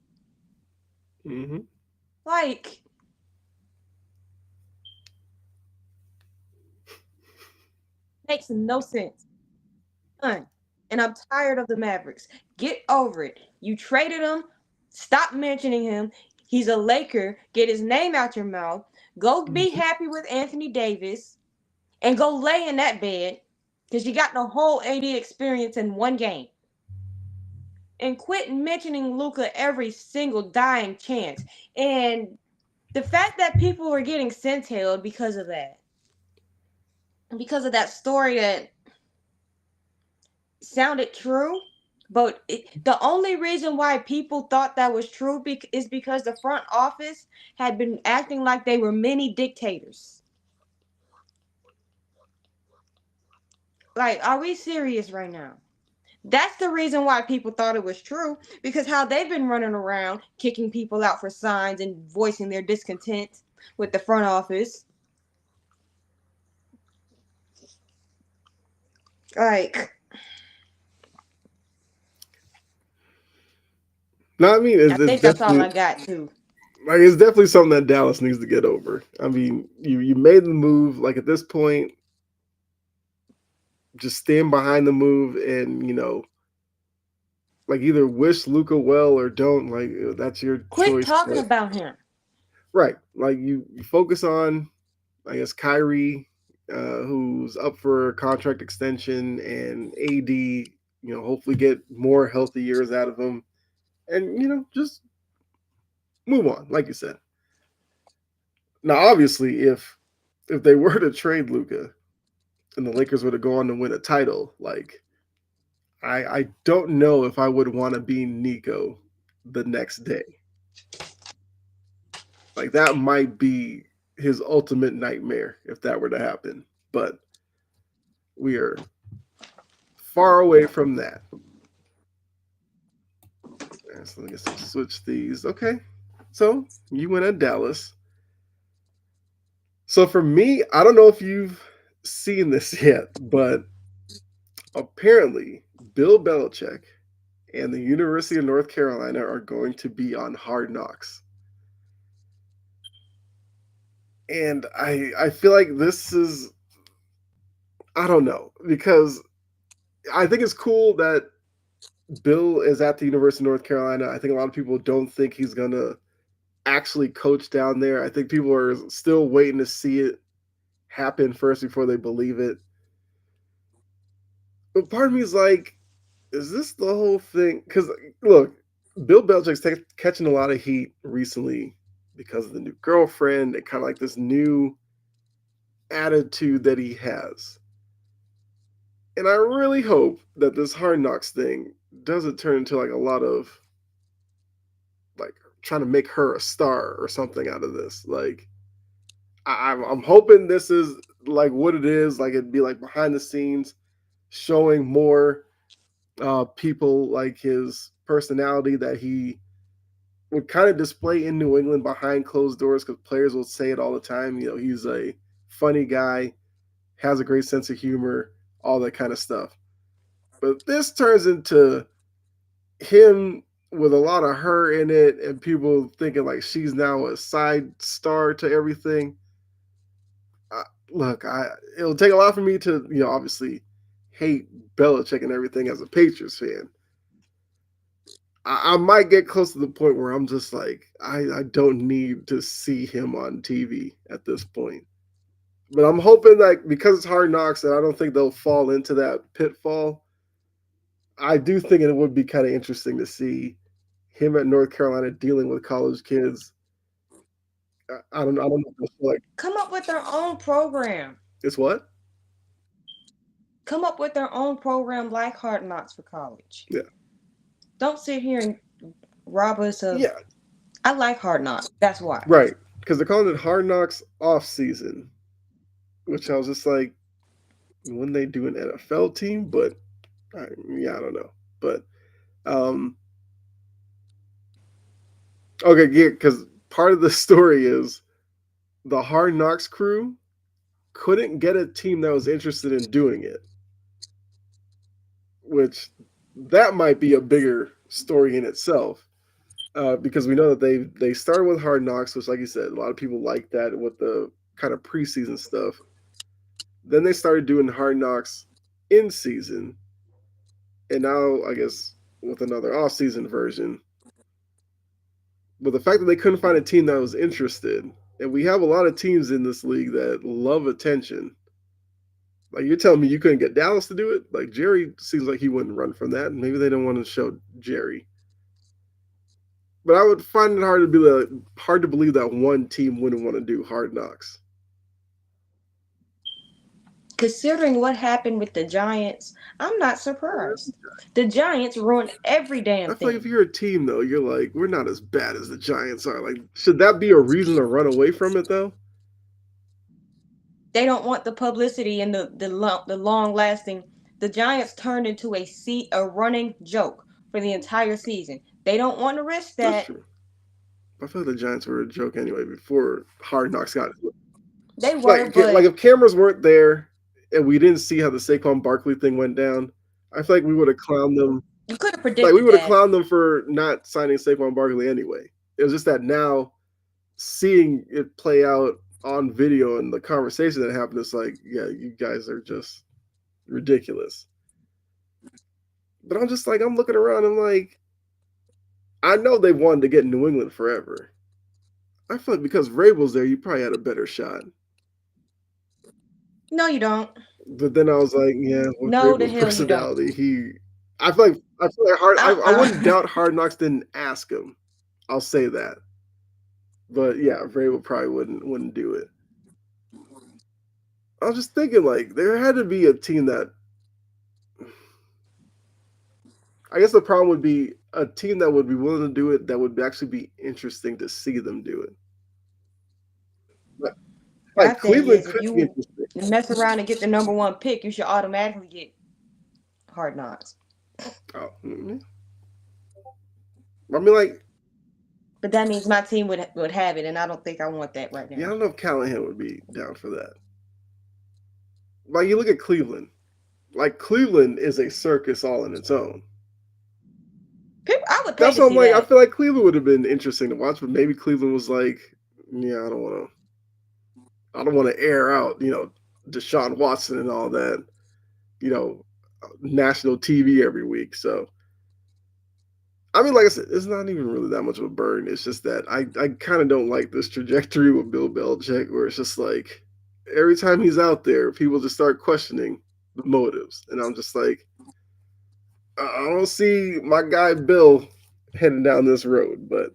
Hmm. Like, makes no sense. None. And I'm tired of the Mavericks. Get over it. You traded him. Stop mentioning him. He's a Laker. Get his name out your mouth. Go be Hmm. happy with Anthony Davis and go lay in that bed because you got the whole AD experience in one game. And quit mentioning Luca every single dying chance. And the fact that people were getting sensated because of that story that sounded true, but the only reason why people thought that was true is because the front office had been acting like they were mini dictators. Like, are we serious right now? That's the reason why people thought it was true, because how they've been running around kicking people out for signs and voicing their discontent with the front office. Like, No, I mean I it's think that's all definitely I got too. like it's definitely something that Dallas needs to get over. I mean, you made the move. Like at this point, just stand behind the move and like either wish Luca well or don't. Like that's your Quit choice. talking But about him. right, like you focus on. I guess Kyrie, who's up for contract extension, and AD, hopefully get more healthy years out of him, and just move on, like you said. Now, obviously, if they were to trade Luca and the Lakers were to go on to win a title, like I don't know if I would want to be Nico the next day. Like that might be his ultimate nightmare if that were to happen. But we are far away from that. So I guess I'll switch these. Okay. So you went at Dallas. So for me, I don't know if you've seen this yet, but apparently Bill Belichick and the University of North Carolina are going to be on Hard Knocks. And I feel like this is, I don't know, because I think it's cool that Bill is at the University of North Carolina. I think a lot of people don't think he's going to actually coach down there. I think people are still waiting to see it happen first before they believe it. But part of me is like, is this the whole thing? Because look, Bill Belichick's catching a lot of heat recently because of the new girlfriend and kind of like this new attitude that he has. And I really hope that this Hard Knocks thing doesn't turn into like a lot of like trying to make her a star or something out of this. Like I'm hoping this is like what it is. Like it'd be like behind the scenes, showing more people like his personality that he would kind of display in New England behind closed doors because players will say it all the time. He's a funny guy, has a great sense of humor, all that kind of stuff. But this turns into him with a lot of her in it and people thinking like she's now a side star to everything. Look, it'll take a lot for me to, obviously hate Belichick and everything as a Patriots fan. I might get close to the point where I'm just like, I don't need to see him on TV at this point. But I'm hoping that because it's Hard Knocks, that I don't think they'll fall into that pitfall. I do think it would be kind of interesting to see him at North Carolina dealing with college kids. I don't know. Like Come up with their own program. it's what? Come up with their own program like Hard Knocks for college. Yeah, Don't sit here and rob us of. yeah, I like Hard Knocks. That's why. right. Because they're calling it Hard Knocks off season, which I was just like, when they do an NFL team, but yeah, I don't know. But um, okay, yeah, because part of the story is the Hard Knocks crew couldn't get a team that was interested in doing it, which that might be a bigger story in itself. Because we know that they started with Hard Knocks, which, like you said, a lot of people like that with the kind of preseason stuff. Then they started doing Hard Knocks in season, and now I guess with another off season version. But the fact that they couldn't find a team that was interested, and we have a lot of teams in this league that love attention. Like you're telling me you couldn't get Dallas to do it? Like Jerry seems like he wouldn't run from that. Maybe they don't want to show Jerry. But I would find it hard to believe that one team wouldn't want to do Hard Knocks. Considering what happened with the Giants, I'm not surprised. The Giants ruined every damn I feel like if thing. you're a team though, you're like, we're not as bad as the Giants are. Like, should that be a reason to run away from it though? They don't want the publicity and the long lasting. The Giants turned into a running joke for the entire season. They don't want to risk That's that. true. I feel like the Giants were a joke anyway before Hard Knocks got They were, like but if cameras weren't there and we didn't see how the Saquon Barkley thing went down, I feel like we would have clowned them. you could have Like we predicted would have that. clowned them for not signing Saquon Barkley anyway. It was just that now seeing it play out on video and the conversation that happened, it's like, yeah, you guys are just ridiculous. But I'm just like, I'm looking around, I'm like, I know they wanted to get New England forever. I feel like because Vrabel's there, you probably had a better shot. No, you don't. But then I was like, yeah, with No, the Vrabel's hell you don't. personality, I feel like I Uh-uh. wouldn't doubt Hard Knocks didn't ask him. I'll say that. But yeah, Vrabel probably wouldn't do it. I was just thinking like there had to be a team that I guess the problem would be a team that would be willing to do it that would actually be interesting to see them do it. Like, My like thing Cleveland is, if could be you interesting. mess around and get the number one pick, you should automatically get Hard Knocks. Oh, mm-hmm. I mean, like, But that means my team would have it, and I don't think I want that right yeah, I now. don't know if Callahan would be down for that. Like, you look at Cleveland. Like, Cleveland is a circus all in its own. People, I would pay That's to why I'm see like, I that. feel like Cleveland would have been interesting to watch, but maybe Cleveland was like, yeah, I don't want to air out, Deshaun Watson and all that, you know, national TV every week. So I mean, like I said, it's not even really that much of a burden. It's just that I kind of don't like this trajectory with Bill Belichick, where it's just like every time he's out there, people just start questioning the motives, and I'm just like, I don't see my guy Bill heading down this road. But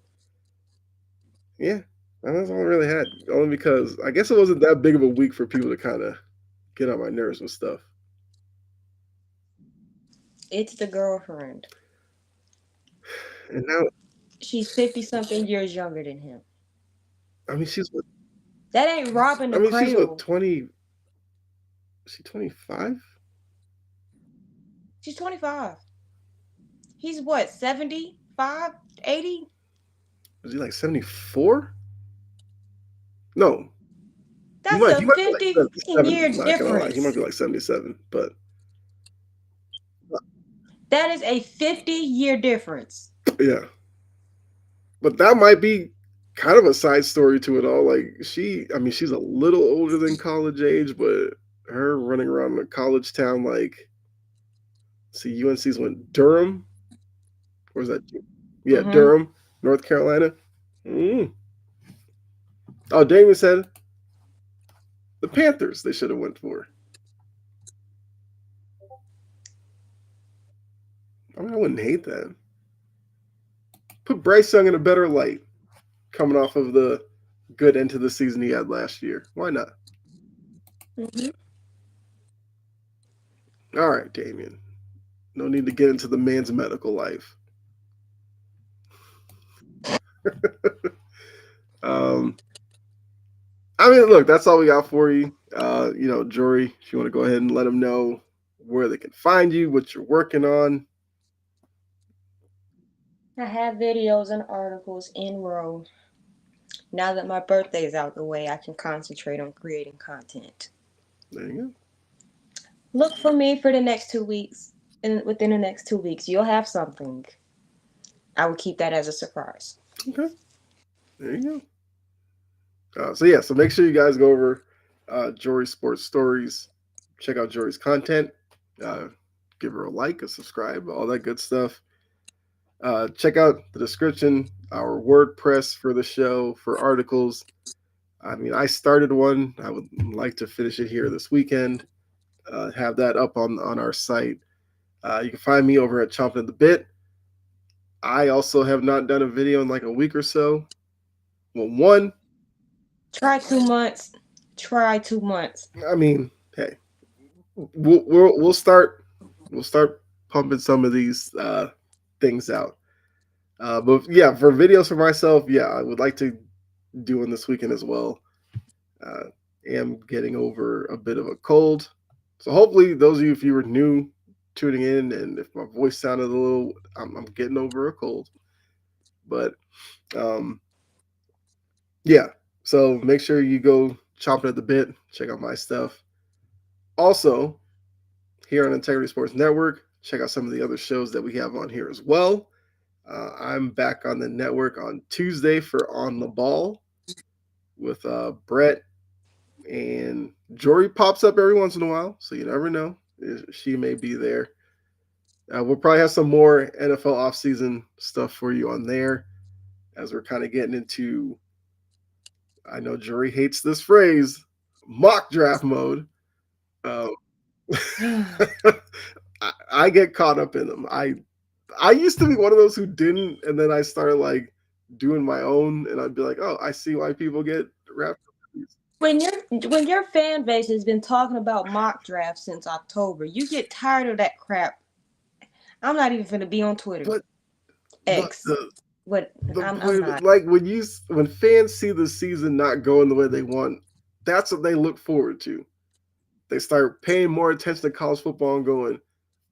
yeah, that's all I really had. Only because I guess it wasn't that big of a week for people to kind of get on my nerves with stuff. It's the girlfriend. And now, She's 50 something years younger than him. I mean, she's what? That ain't robbing I the mean, she's what, cradle. 20? Is she 25? She's 25. He's what, 75, 80? Is he like 74? No, he That's might a he might be like 50 77. year I'm not gonna lie, he might difference. be like 77. But That is a 50-year difference. yeah, but that might be kind of a side story to it all. Like I mean, she's a little older than college age, but her running around a college town like, see, UNC's went Durham. Where's that? Yeah, Mm-hmm. Durham, North Carolina. Mm. Oh, Damon said the Panthers they should have went for. I mean, I wouldn't hate that. Put Bryce Young in a better light, coming off of the good end to the season he had last year. Why not? Mm-hmm. All right, Damien. No need to get into the man's medical life. um, I mean, look, that's all we got for you. Jory, if you want to go ahead and let them know where they can find you, what you're working on. I have videos and articles in row. Now that my birthday is out the way, I can concentrate on creating content. There you Look for me for the next 2 weeks. And within the next 2 weeks, you'll have something. I will keep that as a surprise. go. Okay. There you go. So make sure you guys go over Jory Sports Stories. Check out Jory's content. Uh, give her a like, a subscribe, all that good stuff. Check out the description, our WordPress for the show, for articles. I mean, I started one. I would like to finish it here this weekend. Have that up on our site. You can find me over at Chomping at the Bit. I also have not done a video in like a week or so. Well, one, Try 2 months. Try 2 months. I mean, hey, we'll start pumping some of these things out. But yeah, for videos for myself, yeah, I would like to do one this weekend as well. Uh, am getting over a bit of a cold, so hopefully those of you, if you were new tuning in, and if my voice sounded a little, I'm getting over a cold. But um, yeah, so make sure you go chomping at the bit, check out my stuff. Also, here on Integrity Sports Network, check out some of the other shows that we have on here as well. I'm back on the network on Tuesday for On the Ball with Brett, and Jory pops up every once in a while, so you never know. She may be there. We'll probably have some more NFL offseason stuff for you on there as we're kind of getting into, I know Jory hates this phrase, mock draft mode. Um, I get caught up in them. I used to be one of those who didn't, and then I started like doing my own, and I'd be like, oh, I see why people get wrapped up in these. When your fan base has been talking about mock drafts since October, you get tired of that crap. I'm not even gonna be on Twitter. But but X. What the I'm point of it, not. like when fans see the season not going the way they want, that's what they look forward to. They start paying more attention to college football and going,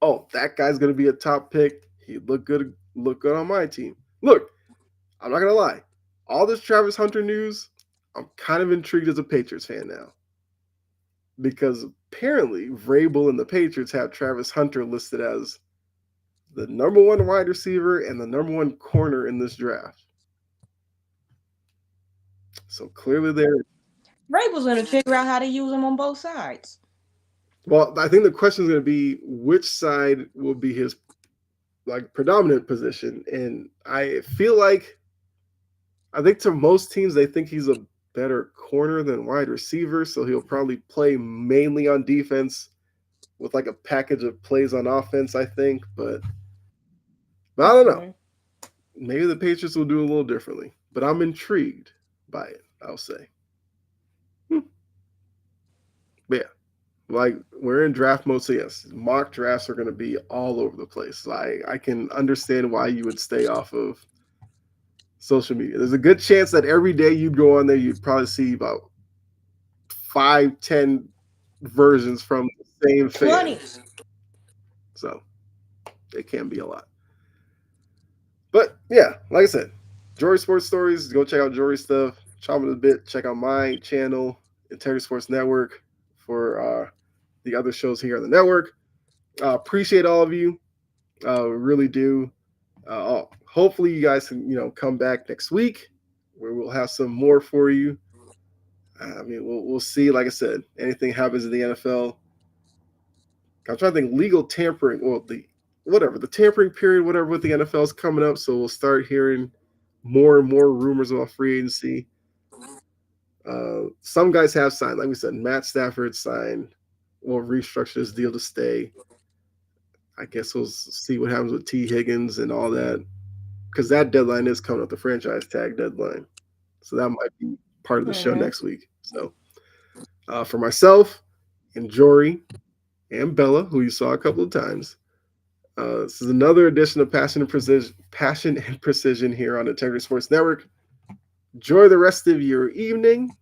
"Oh, that guy's going to be a top pick. He look good on my team." Look, I'm not gonna lie. All this Travis Hunter news, I'm kind of intrigued as a Patriots fan now because apparently Vrabel and the Patriots have Travis Hunter listed as the number one wide receiver and the number one corner in this draft. So clearly they're Ray was gonna figure out how to use them on both sides. well. I think the question is going to be which side will be his like predominant position, and I feel like I think to most teams they think he's a better corner than wide receiver, so he'll probably play mainly on defense with like a package of plays on offense. I think, but I don't know. Mm-hmm. Maybe the Patriots will do a little differently, but I'm intrigued by it. I'll say, hmm. But yeah, like we're in draft mode, so yes, mock drafts are going to be all over the place. So I can understand why you would stay off of social media. There's a good chance that every day you'd go on there, you'd probably see about 5, 10 versions from the same fan. 20. So it can be a lot. But yeah, like I said, Jory Sports Stories. Go check out Jory stuff. Chop it a bit. Check out my channel, Integrity Sports Network, for the other shows here on the network. Appreciate all of you. Really do. Hopefully, you guys can come back next week where we'll have some more for you. I mean, we'll see. Like I said, anything happens in the NFL. I'm trying to think legal tampering. Well, the tampering period, whatever with the NFL is coming up. So we'll start hearing more and more rumors about free agency. Some guys have signed, like we said, Matt Stafford signed. Will restructure his deal to stay. I guess we'll see what happens with T. Higgins and all that, because that deadline is coming up, the franchise tag deadline. So that might be part of the show Mm-hmm. next week. So for myself and Jory and Bella, who you saw a couple of times, this is another edition of Passion and Precision here on Integrity Sports Network. Enjoy the rest of your evening.